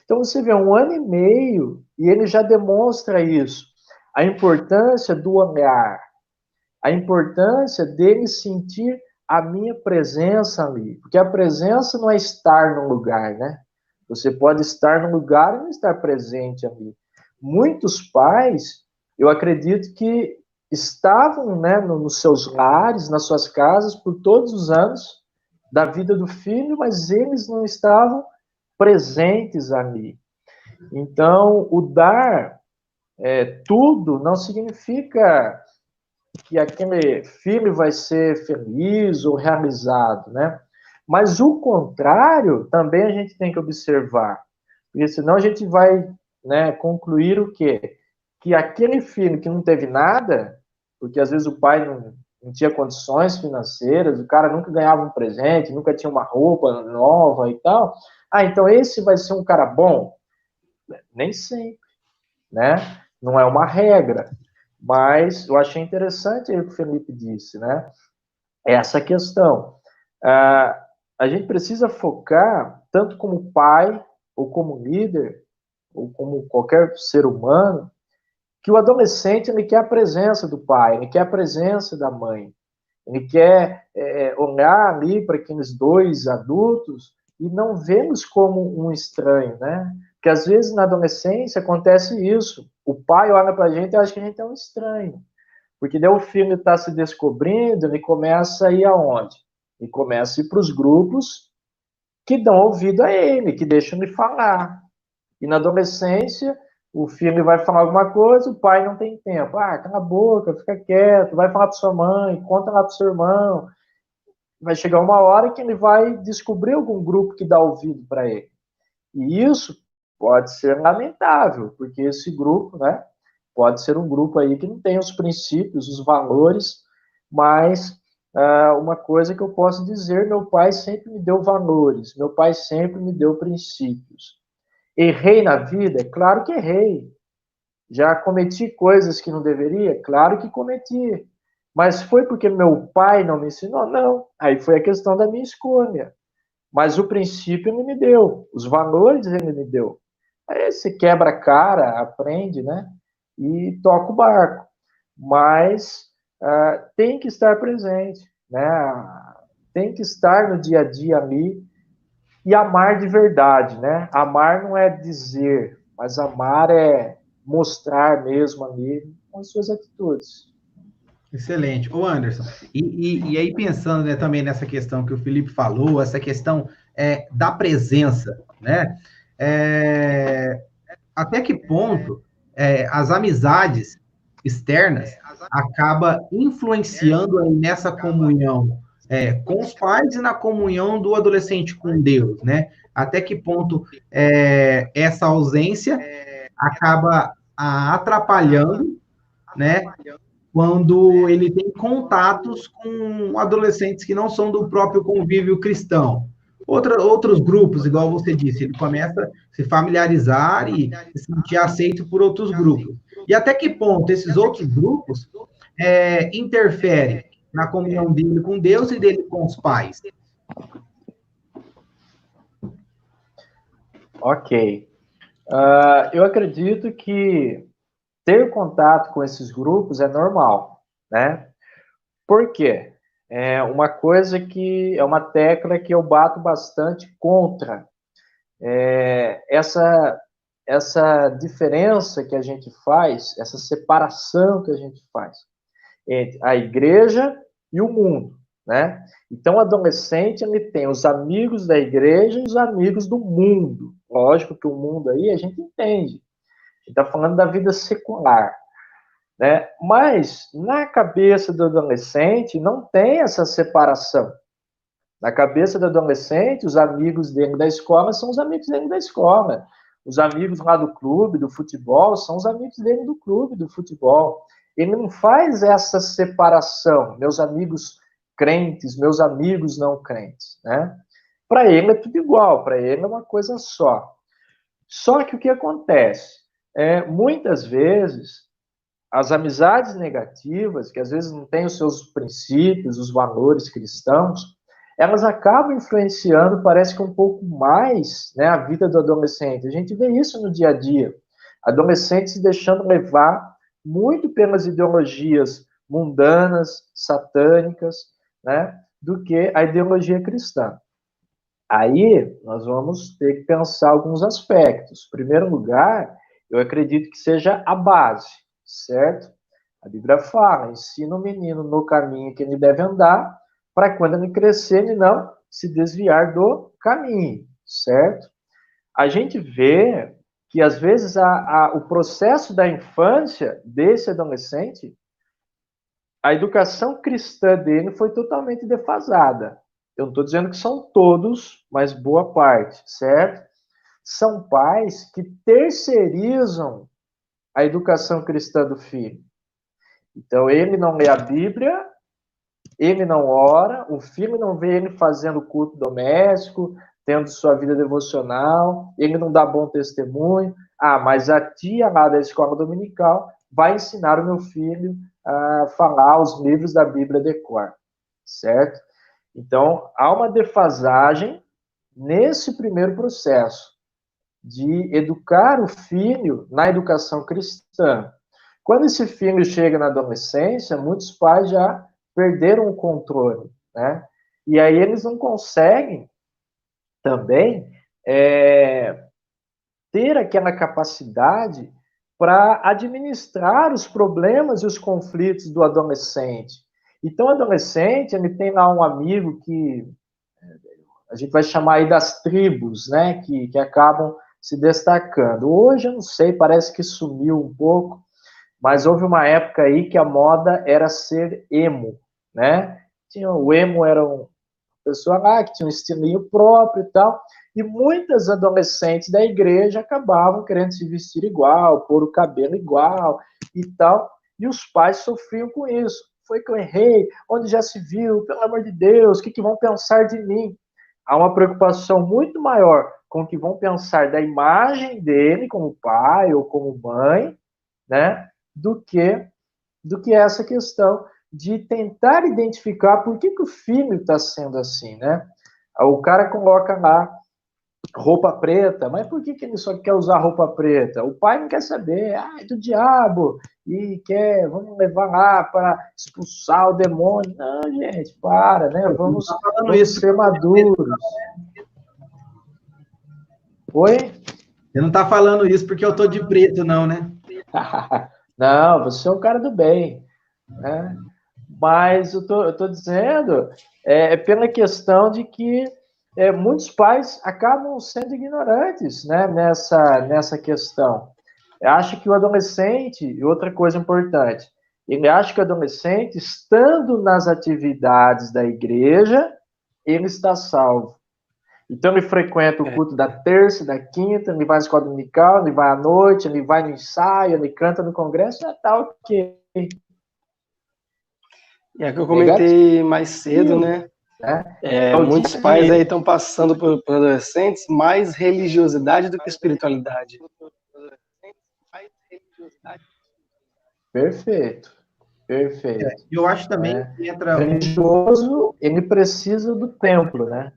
Então você vê 1 ano e meio e ele já demonstra isso. A importância do olhar, a importância dele sentir a minha presença ali. Porque a presença não é estar num lugar, né? Você pode estar num lugar e não estar presente ali. Muitos pais, eu acredito que estavam, né, nos seus lares, nas suas casas, por todos os anos da vida do filho, mas eles não estavam presentes ali. Então, o dar tudo não significa que aquele filho vai ser feliz ou realizado, né? Mas o contrário também a gente tem que observar, porque senão a gente vai, né, concluir o quê? Que aquele filho que não teve nada, porque às vezes o pai não tinha condições financeiras, o cara nunca ganhava um presente, nunca tinha uma roupa nova e tal, então esse vai ser um cara bom? Nem sempre, né? Não é uma regra. Mas eu achei interessante o que o Felipe disse, né? Essa questão. A gente precisa focar, tanto como pai, ou como líder, ou como qualquer ser humano, que o adolescente ele quer a presença do pai, ele quer a presença da mãe, ele quer olhar ali para aqueles dois adultos e não vê-los como um estranho, né? Porque às vezes na adolescência acontece isso. O pai olha para a gente e acha que a gente é um estranho. Porque daí o filho está se descobrindo, ele começa a ir aonde? Ele começa a ir para os grupos que dão ouvido a ele, que deixam ele falar. E na adolescência, o filho vai falar alguma coisa, o pai não tem tempo. Cala a boca, fica quieto, vai falar para sua mãe, conta lá para seu irmão. Vai chegar uma hora que ele vai descobrir algum grupo que dá ouvido para ele. E isso pode ser lamentável, porque esse grupo, né, pode ser um grupo aí que não tem os princípios, os valores, mas uma coisa que eu posso dizer, meu pai sempre me deu valores, meu pai sempre me deu princípios. Errei na vida? Claro que errei. Já cometi coisas que não deveria? Claro que cometi. Mas foi porque meu pai não me ensinou? Não. Aí foi a questão da minha escolha. Mas o princípio ele me deu, os valores ele me deu. Aí você quebra a cara, aprende, né? E toca o barco. Mas tem que estar presente, né? Tem que estar no dia a dia ali e amar de verdade, né? Amar não é dizer, mas amar é mostrar mesmo ali com as suas atitudes. Excelente. Ô, Anderson, e aí pensando, né, também nessa questão que o Felipe falou, essa questão da presença, né? Até que ponto as amizades externas acaba influenciando aí nessa comunhão com os pais e na comunhão do adolescente com Deus, né? Até que ponto essa ausência acaba atrapalhando, né? Quando ele tem contatos com adolescentes que não são do próprio convívio cristão. Outros grupos, igual você disse, ele começa a se familiarizar e se sentir aceito por outros grupos. E até que ponto esses outros grupos interferem na comunhão dele com Deus e dele com os pais? Ok. Eu acredito que ter contato com esses grupos é normal, né? Por quê? É uma coisa que é uma tecla que eu bato bastante contra. Essa diferença que a gente faz, essa separação que a gente faz entre a igreja e o mundo, né? Então, o adolescente, ele tem os amigos da igreja e os amigos do mundo. Lógico que o mundo aí a gente entende. A gente está falando da vida secular, né? Mas, na cabeça do adolescente, não tem essa separação. Na cabeça do adolescente, os amigos dele da escola são os amigos dele da escola. Os amigos lá do clube, do futebol, são os amigos dele do clube, do futebol. Ele não faz essa separação, meus amigos crentes, meus amigos não crentes, né? para ele é tudo igual, para ele é uma coisa só. Só que o que acontece? Muitas vezes, as amizades negativas, que às vezes não têm os seus princípios, os valores cristãos, elas acabam influenciando, parece que um pouco mais, né, a vida do adolescente. A gente vê isso no dia a dia. Adolescentes se deixando levar muito pelas ideologias mundanas, satânicas, né, do que a ideologia cristã. Aí, nós vamos ter que pensar alguns aspectos. Em primeiro lugar, eu acredito que seja a base, certo? A Bíblia fala, ensina o menino no caminho que ele deve andar, para quando ele crescer, ele não se desviar do caminho, certo? A gente vê que, às vezes, o processo da infância desse adolescente, a educação cristã dele foi totalmente defasada. Eu não estou dizendo que são todos, mas boa parte, certo? São pais que terceirizam a educação cristã do filho. Então, ele não lê a Bíblia, ele não ora, o filho não vê ele fazendo culto doméstico, tendo sua vida devocional, ele não dá bom testemunho. Mas a tia lá da escola dominical vai ensinar o meu filho a falar os livros da Bíblia de cor, certo? Então, há uma defasagem nesse primeiro processo de educar o filho na educação cristã. Quando esse filho chega na adolescência, muitos pais já perderam o controle, né? E aí eles não conseguem também ter aquela capacidade para administrar os problemas e os conflitos do adolescente. Então, o adolescente, ele tem lá um amigo que a gente vai chamar aí das tribos, né, que acabam se destacando. Hoje, eu não sei, parece que sumiu um pouco, mas houve uma época aí que a moda era ser emo, né? O emo era uma pessoa lá que tinha um estilinho próprio e tal, e muitas adolescentes da igreja acabavam querendo se vestir igual, pôr o cabelo igual e tal, e os pais sofriam com isso. Foi que eu errei? Onde já se viu? Pelo amor de Deus, o que vão pensar de mim? Há uma preocupação muito maior com o que vão pensar da imagem dele como pai ou como mãe, né, do que essa questão de tentar identificar por que o filho está sendo assim, né? O cara coloca lá roupa preta, mas por que ele só quer usar roupa preta? O pai não quer saber, é do diabo, e vamos levar lá para expulsar o demônio. Não, gente, para, né? Vamos ser maduros. Oi? Você não está falando isso porque eu tô de preto, não, né? Não, você é um cara do bem, né? Mas eu tô dizendo pela questão de que muitos pais acabam sendo ignorantes, né, nessa questão. Eu acho que o adolescente, e outra coisa importante, ele acha que o adolescente, estando nas atividades da igreja, ele está salvo. Então, ele frequenta o culto da terça, da quinta, ele vai à escola dominical, ele vai à noite, ele vai no ensaio, ele canta no congresso, já tá ok. É que eu comentei mais cedo, né? Muitos pais aí estão passando por adolescentes mais religiosidade do que espiritualidade. Perfeito. Eu acho também que entra... O religioso, ele precisa do templo, né?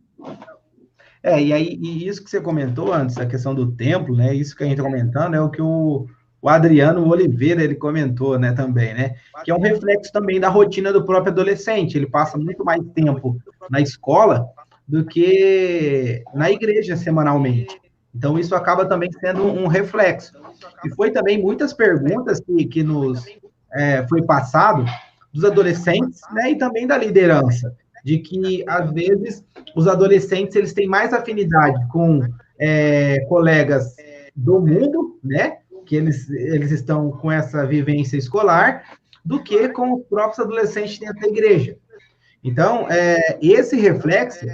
E isso que você comentou antes, a questão do templo, né? Isso que a gente está comentando é o que o Adriano Oliveira, ele comentou, né, também, né? Que é um reflexo também da rotina do próprio adolescente. Ele passa muito mais tempo na escola do que na igreja semanalmente. Então, isso acaba também sendo um reflexo. E foi também muitas perguntas que nos foi passado dos adolescentes, né, e também da liderança, de que, às vezes, os adolescentes eles têm mais afinidade com colegas do mundo, né, que eles estão com essa vivência escolar, do que com os próprios adolescentes dentro da igreja. Então, esse reflexo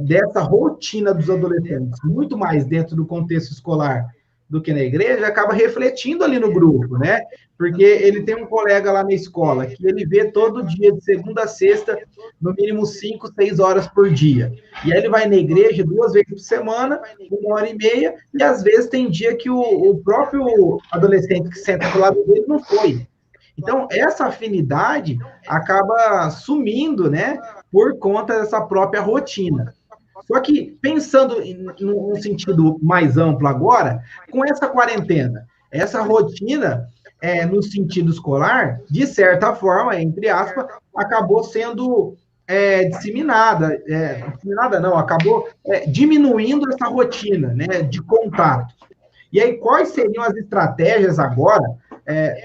dessa rotina dos adolescentes, muito mais dentro do contexto escolar do que na igreja, acaba refletindo ali no grupo, né? Porque ele tem um colega lá na escola que ele vê todo dia, de segunda a sexta, no mínimo 5, 6 horas por dia. E aí ele vai na igreja 2 vezes por semana, 1h30, e às vezes tem dia que o próprio adolescente que senta do lado dele não foi. Então, essa afinidade acaba sumindo, né, por conta dessa própria rotina. Só que, pensando num sentido mais amplo agora, com essa quarentena, essa rotina, no sentido escolar, de certa forma, entre aspas, acabou sendo disseminada. Disseminada não, acabou diminuindo essa rotina, né, de contato. E aí, quais seriam as estratégias agora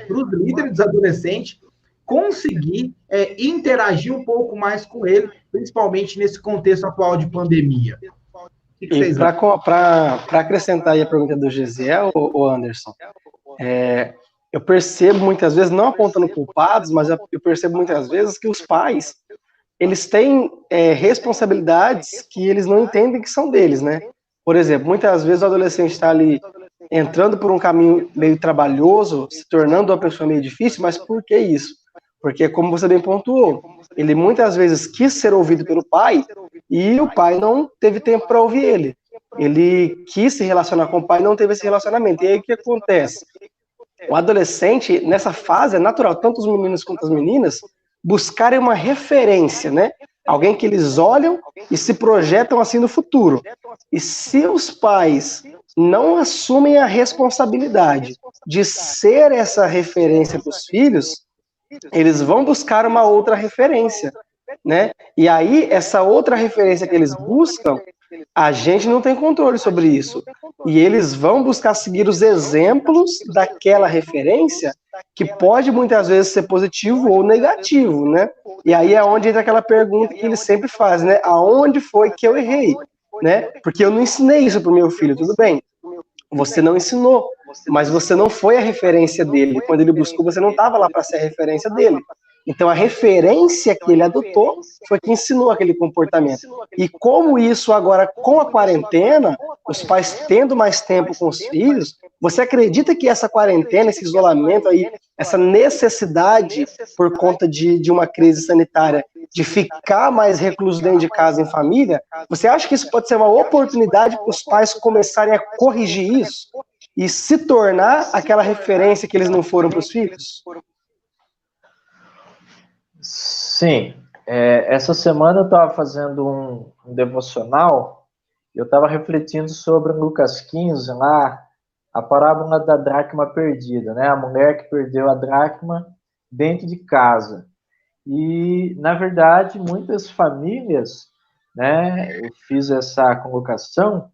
para os líderes dos adolescentes conseguir interagir um pouco mais com ele, principalmente nesse contexto atual de pandemia? O que vocês acham? Para acrescentar aí a pergunta do Gesiel, o Anderson, eu percebo muitas vezes, não apontando culpados, mas eu percebo muitas vezes que os pais, eles têm responsabilidades que eles não entendem que são deles, né? Por exemplo, muitas vezes o adolescente está ali entrando por um caminho meio trabalhoso, se tornando uma pessoa meio difícil, mas por que isso? Porque, como você bem pontuou, ele muitas vezes quis ser ouvido pelo pai e o pai não teve tempo para ouvir ele. Ele quis se relacionar com o pai e não teve esse relacionamento. E aí o que acontece? O adolescente, nessa fase, é natural, tanto os meninos quanto as meninas, buscarem uma referência, né? Alguém que eles olham e se projetam assim no futuro. E se os pais não assumem a responsabilidade de ser essa referência para os filhos, eles vão buscar uma outra referência, né? E aí, essa outra referência que eles buscam, a gente não tem controle sobre isso. E eles vão buscar seguir os exemplos daquela referência, que pode muitas vezes ser positivo ou negativo, né? E aí é onde entra aquela pergunta que eles sempre fazem, né? Aonde foi que eu errei? Né? Porque eu não ensinei isso para o meu filho, tudo bem. Você não ensinou, mas você não foi a referência dele. Quando ele buscou, você não estava lá para ser a referência dele. Então, a referência que ele adotou foi que ensinou aquele comportamento. E como isso agora, com a quarentena, os pais tendo mais tempo com os filhos, você acredita que essa quarentena, esse isolamento aí, essa necessidade por conta de uma crise sanitária, de ficar mais recluso dentro de casa em família, você acha que isso pode ser uma oportunidade para os pais começarem a corrigir isso e se tornar aquela referência que eles não foram para os filhos? Sim. Essa semana eu estava fazendo um devocional, eu estava refletindo sobre Lucas 15, lá, a parábola da dracma perdida, né? A mulher que perdeu a dracma dentro de casa. E, na verdade, muitas famílias, né, eu fiz essa colocação,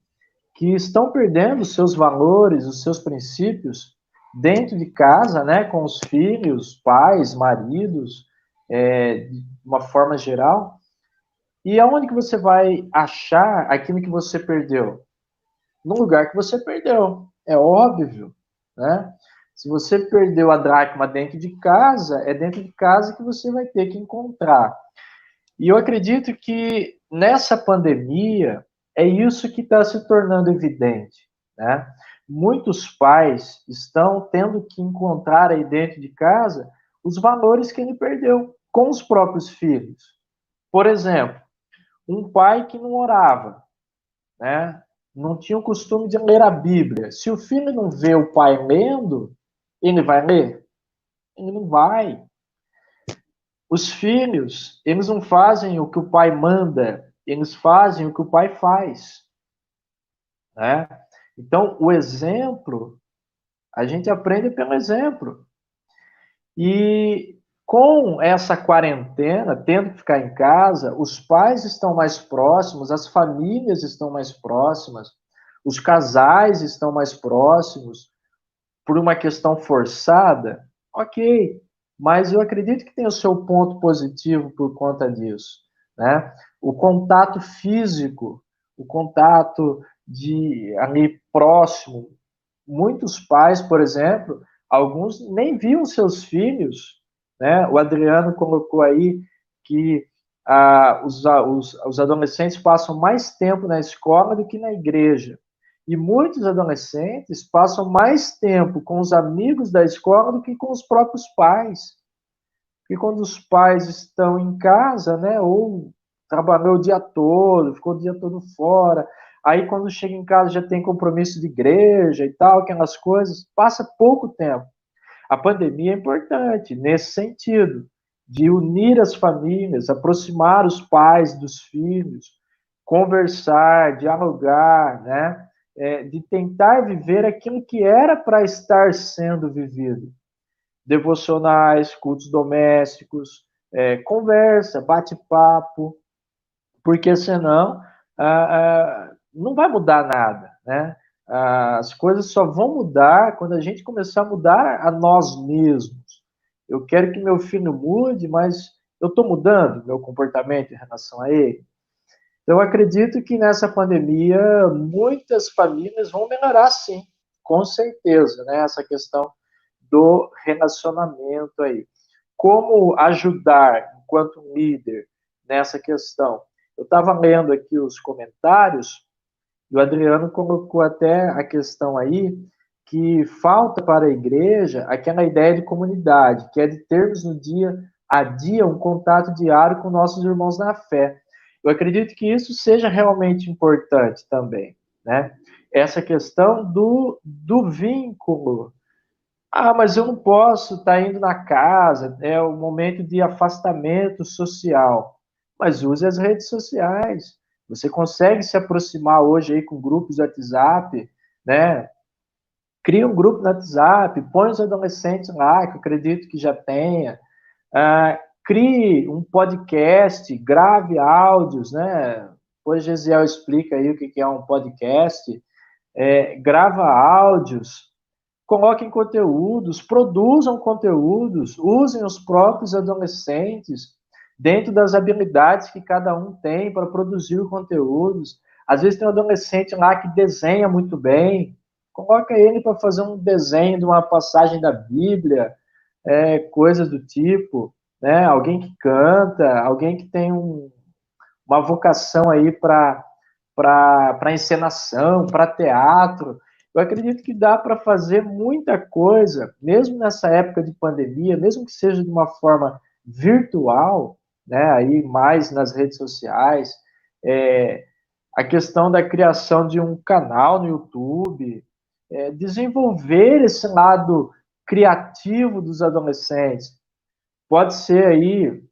que estão perdendo os seus valores, os seus princípios dentro de casa, né, com os filhos, pais, maridos, de uma forma geral. E aonde que você vai achar aquilo que você perdeu? No lugar que você perdeu, é óbvio, né? Se você perdeu a dracma dentro de casa, é dentro de casa que você vai ter que encontrar. E eu acredito que nessa pandemia é isso que está se tornando evidente, né? Muitos pais estão tendo que encontrar aí dentro de casa os valores que ele perdeu com os próprios filhos. Por exemplo, um pai que não orava, né? Não tinha o costume de ler a Bíblia. Se o filho não vê o pai lendo, ele vai ler? Ele não vai. Os filhos, eles não fazem o que o pai manda, eles fazem o que o pai faz, né? Então, o exemplo, a gente aprende pelo exemplo. E com essa quarentena, tendo que ficar em casa, os pais estão mais próximos, as famílias estão mais próximas, os casais estão mais próximos, por uma questão forçada, ok, mas eu acredito que tem o seu ponto positivo por conta disso, né? O contato físico, o contato ali próximo, muitos pais, por exemplo, alguns nem viam seus filhos, né? O Adriano colocou aí que os adolescentes passam mais tempo na escola do que na igreja. E muitos adolescentes passam mais tempo com os amigos da escola do que com os próprios pais. E quando os pais estão em casa, né, ou trabalhou o dia todo, ficou o dia todo fora, aí quando chega em casa já tem compromisso de igreja e tal, aquelas coisas, passa pouco tempo. A pandemia é importante nesse sentido, de unir as famílias, aproximar os pais dos filhos, conversar, dialogar, né? De tentar viver aquilo que era para estar sendo vivido. Devocionais, cultos domésticos, conversa, bate-papo, porque senão não vai mudar nada, né? As coisas só vão mudar quando a gente começar a mudar a nós mesmos. Eu quero que meu filho mude, mas eu estou mudando meu comportamento em relação a ele. Eu acredito que nessa pandemia muitas famílias vão melhorar, sim, com certeza, né? Essa questão do relacionamento aí. Como ajudar enquanto líder nessa questão? Eu estava lendo aqui os comentários e o Adriano colocou até a questão aí que falta para a igreja aquela ideia de comunidade, que é de termos no dia a dia um contato diário com nossos irmãos na fé. Eu acredito que isso seja realmente importante também, né? Essa questão do vínculo. Ah, mas eu não posso estar indo na casa, é o momento de afastamento social. Mas use as redes sociais. Você consegue se aproximar hoje aí com grupos de WhatsApp, né? Cria um grupo no WhatsApp, põe os adolescentes lá, que eu acredito que já tenha. Crie um podcast, grave áudios, né? Depois Gesiel explica aí o que é um podcast. Grava áudios, coloquem conteúdos, produzam conteúdos, usem os próprios adolescentes dentro das habilidades que cada um tem para produzir conteúdos. Às vezes tem um adolescente lá que desenha muito bem, coloca ele para fazer um desenho de uma passagem da Bíblia, coisas do tipo, né? Alguém que canta, alguém que tem uma vocação aí para encenação, para teatro. Eu acredito que dá para fazer muita coisa, mesmo nessa época de pandemia, mesmo que seja de uma forma virtual, né, aí mais nas redes sociais, a questão da criação de um canal no YouTube, desenvolver esse lado criativo dos adolescentes. Pode ser aí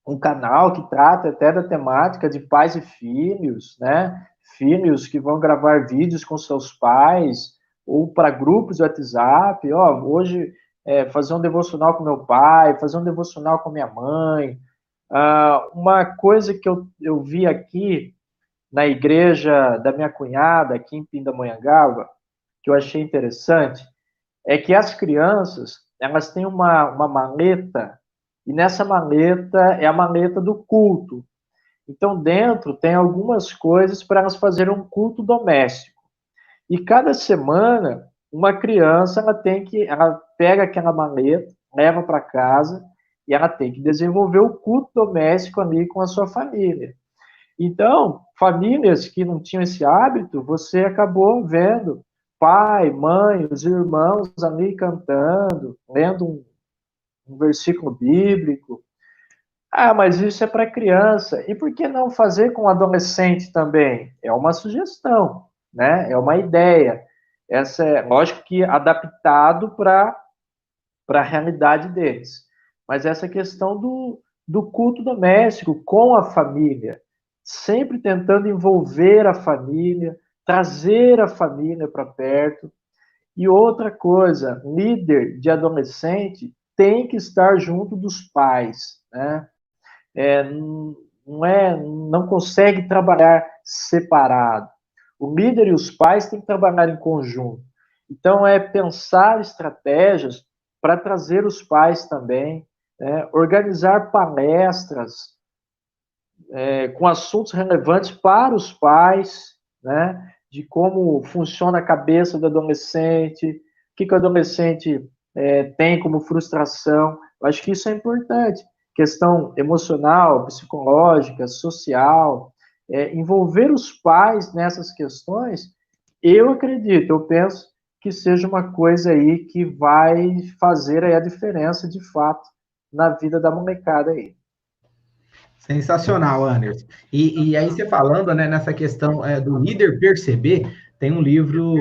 um canal que trata até da temática de pais e filhos, né? Filhos que vão gravar vídeos com seus pais, ou para grupos de WhatsApp, hoje fazer um devocional com meu pai, fazer um devocional com minha mãe. Uma coisa que eu vi aqui na igreja da minha cunhada, aqui em Pindamonhangaba, que eu achei interessante, é que as crianças, elas têm uma maleta, e nessa maleta é a maleta do culto. Então, dentro tem algumas coisas para elas fazerem um culto doméstico. E cada semana, uma criança, ela pega aquela maleta, leva para casa, e ela tem que desenvolver o culto doméstico ali com a sua família. Então, famílias que não tinham esse hábito, você acabou vendo pai, mãe, os irmãos ali cantando, lendo um versículo bíblico. Mas isso é para criança. E por que não fazer com adolescente também? É uma sugestão, né? É uma ideia. Essa é, lógico que adaptado para a realidade deles. Mas essa questão do culto doméstico com a família, sempre tentando envolver a família, trazer a família para perto. E outra coisa, líder de adolescente tem que estar junto dos pais, né? Não consegue trabalhar separado. O líder e os pais têm que trabalhar em conjunto. Então, pensar estratégias para trazer os pais também, organizar palestras com assuntos relevantes para os pais, né? De como funciona a cabeça do adolescente, o que o adolescente tem como frustração. Eu acho que isso é importante. Questão emocional, psicológica, social, envolver os pais nessas questões eu acredito, eu penso que seja uma coisa aí que vai fazer aí a diferença, de fato, na vida da molecada aí. Sensacional, Anderson. E aí você falando, né, nessa questão do líder perceber, tem um livro,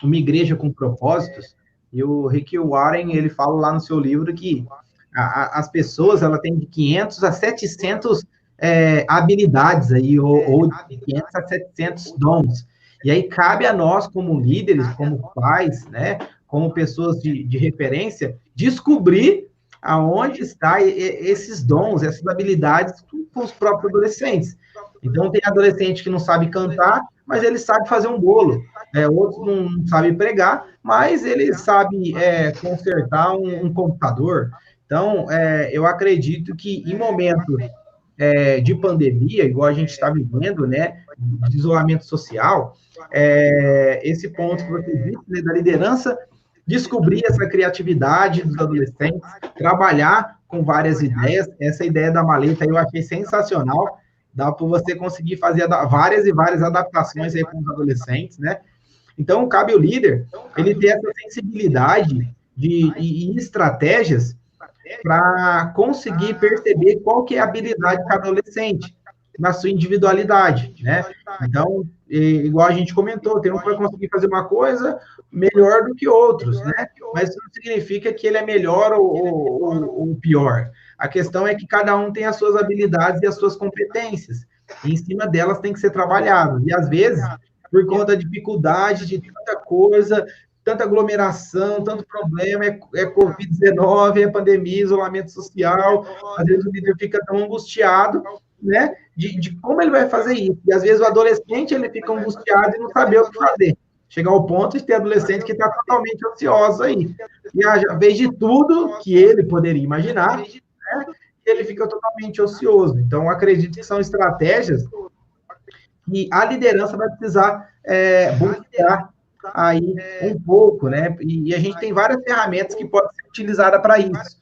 Uma Igreja com Propósitos, e o Rick Warren, ele fala lá no seu livro que as pessoas, ela têm de 500 a 700 habilidades aí, ou de 500 a 700 dons. E aí cabe a nós, como líderes, como pais, né, como pessoas de referência, descobrir aonde está esses dons, essas habilidades com os próprios adolescentes. Então, tem adolescente que não sabe cantar, mas ele sabe fazer um bolo. Outros não sabem pregar, mas ele sabe consertar um computador. Então, eu acredito que em momentos de pandemia, igual a gente está vivendo, né, de isolamento social, esse ponto que você disse, né, da liderança, descobrir essa criatividade dos adolescentes, trabalhar com várias ideias, essa ideia da maleta eu achei sensacional, dá para você conseguir fazer várias e várias adaptações aí com os adolescentes, né? Então, cabe ao líder, ele ter essa sensibilidade e estratégias para conseguir perceber qual que é a habilidade de cada adolescente na sua individualidade, né? Então, igual a gente comentou, tem um que vai conseguir fazer uma coisa melhor do que outros, né? Mas isso não significa que ele é melhor ou pior. A questão é que cada um tem as suas habilidades e as suas competências. E em cima delas tem que ser trabalhado. E às vezes, por conta da dificuldade de tanta coisa, tanta aglomeração, tanto problema, Covid-19, pandemia, isolamento social, às vezes o líder fica tão angustiado, né, de como ele vai fazer isso. E às vezes o adolescente, ele fica angustiado e não sabe o que fazer. Chegar ao ponto de ter adolescente que está totalmente ansioso aí. E a vez de tudo que ele poderia imaginar, né, ele fica totalmente ocioso. Então, acredito que são estratégias que a liderança vai precisar buscar aí um pouco, né? E a gente tem várias ferramentas que podem ser utilizadas para isso,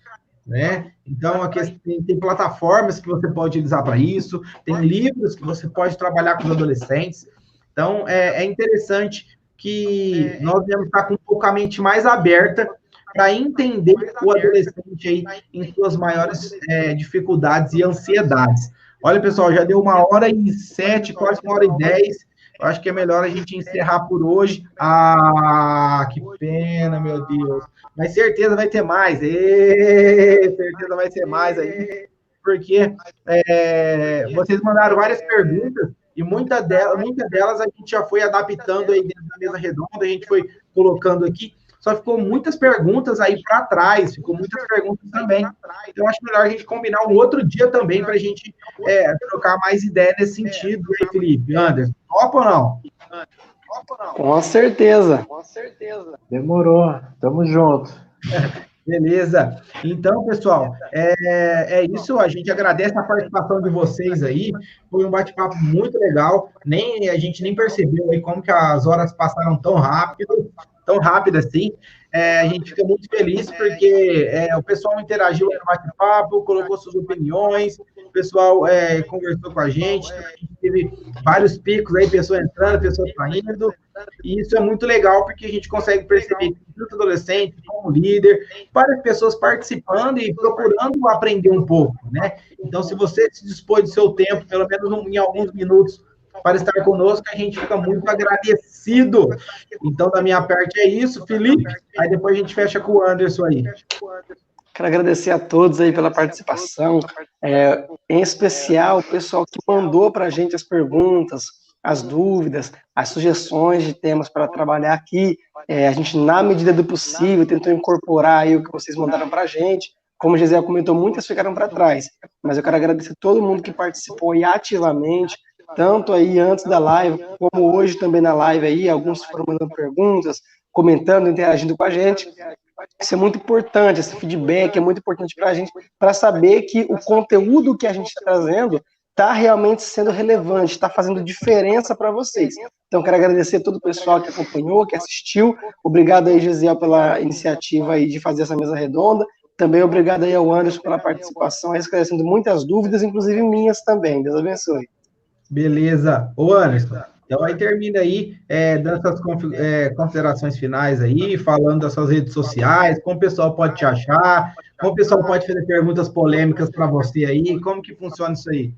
né? Então, aqui tem plataformas que você pode utilizar para isso, tem livros que você pode trabalhar com os adolescentes. Então, é interessante que nós devemos estar com um pouco a mente mais aberta para entender o adolescente aí em suas maiores dificuldades e ansiedades. Olha, pessoal, já deu 1h07, quase 1h10. Eu acho que é melhor a gente encerrar por hoje. Ah, que pena, meu Deus. Mas certeza vai ter mais. Certeza vai ter mais aí. Porque vocês mandaram várias perguntas e muitas delas a gente já foi adaptando aí dentro da mesa redonda, a gente foi colocando aqui. Só ficou muitas perguntas aí para trás, ficou muitas perguntas também. Então, eu acho melhor a gente combinar um outro dia também para a gente trocar mais ideia nesse sentido. E aí, Felipe, Anderson, topa ou não? Com certeza. Demorou, tamo junto. Beleza. Então, pessoal, é isso. A gente agradece a participação de vocês aí. Foi um bate-papo muito legal. A gente nem percebeu aí como que as horas passaram tão rápido assim. A gente fica muito feliz porque o pessoal interagiu no bate-papo, colocou suas opiniões, o pessoal conversou com a gente teve vários picos aí, pessoa entrando, pessoa saindo, e isso é muito legal porque a gente consegue perceber que tanto adolescente como líder, várias pessoas participando e procurando aprender um pouco, né? Então, se você se dispôs do seu tempo, pelo menos em alguns minutos, para estar conosco, a gente fica muito agradecido. Então, da minha parte é isso, Felipe. Aí depois a gente fecha com o Anderson aí. Quero agradecer a todos aí pela participação, em especial o pessoal que mandou para a gente as perguntas, as dúvidas, as sugestões de temas para trabalhar aqui. A gente, na medida do possível, tentou incorporar aí o que vocês mandaram para a gente. Como o Gisele comentou, muitas ficaram para trás, mas eu quero agradecer a todo mundo que participou e ativamente, tanto aí antes da live, como hoje também na live aí, alguns foram mandando perguntas, comentando, interagindo com a gente. Isso é muito importante, esse feedback é muito importante para a gente, para saber que o conteúdo que a gente está trazendo está realmente sendo relevante, está fazendo diferença para vocês. Então, quero agradecer a todo o pessoal que acompanhou, que assistiu. Obrigado aí, Gisele, pela iniciativa aí de fazer essa mesa redonda. Também obrigado aí ao Anderson pela participação, esclarecendo muitas dúvidas, inclusive minhas também. Deus abençoe. Beleza. Ô, Anderson, Então, aí termina aí, dando essas considerações finais aí, falando das suas redes sociais, como o pessoal pode te achar, como o pessoal pode fazer perguntas polêmicas para você aí, como que funciona isso aí?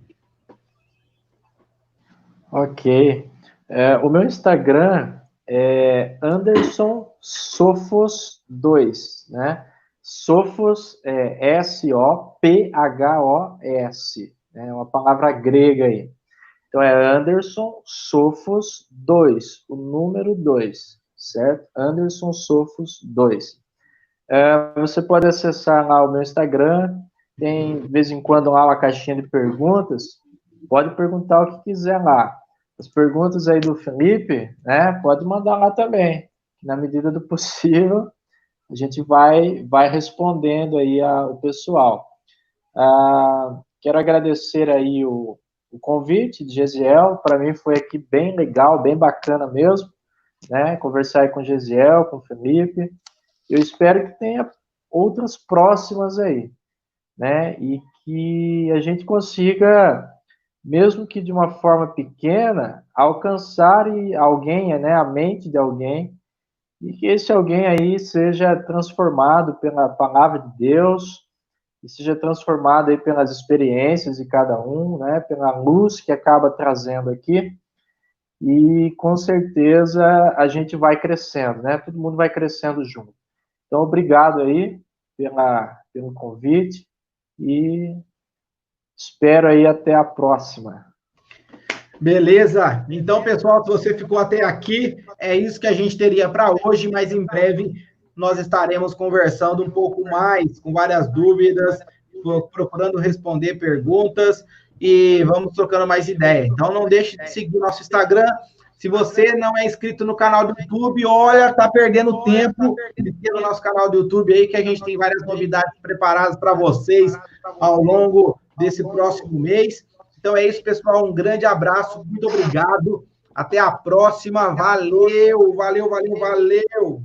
Ok. O meu Instagram é Anderson Sophos 2, né? Sophos é Sophos, né? É uma palavra grega aí. Então é Anderson Sophos 2, o número 2, certo? Anderson Sophos 2. Você pode acessar lá o meu Instagram, tem de vez em quando lá uma caixinha de perguntas, pode perguntar o que quiser lá. As perguntas aí do Felipe, né, pode mandar lá também. Na medida do possível, a gente vai respondendo aí o pessoal. Quero agradecer aí o convite de Gesiel, para mim foi aqui bem legal, bem bacana mesmo, né, conversar aí com o Gesiel, com o Felipe. Eu espero que tenha outras próximas aí, né, e que a gente consiga, mesmo que de uma forma pequena, alcançar alguém, né, a mente de alguém, e que esse alguém aí seja transformado pela palavra de Deus, e seja transformado aí pelas experiências de cada um, né, pela luz que acaba trazendo aqui, e com certeza a gente vai crescendo, né, todo mundo vai crescendo junto. Então, obrigado aí pelo convite, e espero aí até a próxima. Beleza. Então, pessoal, se você ficou até aqui, é isso que a gente teria para hoje, mas em breve nós estaremos conversando um pouco mais, com várias dúvidas, procurando responder perguntas e vamos trocando mais ideia. Então, não deixe de seguir nosso Instagram. Se você não é inscrito no canal do YouTube, olha, tá perdendo tempo de ter no nosso canal do YouTube aí, que a gente tem várias novidades preparadas para vocês ao longo desse próximo mês. Então é isso, pessoal. Um grande abraço, muito obrigado. Até a próxima. Valeu, valeu, valeu, valeu.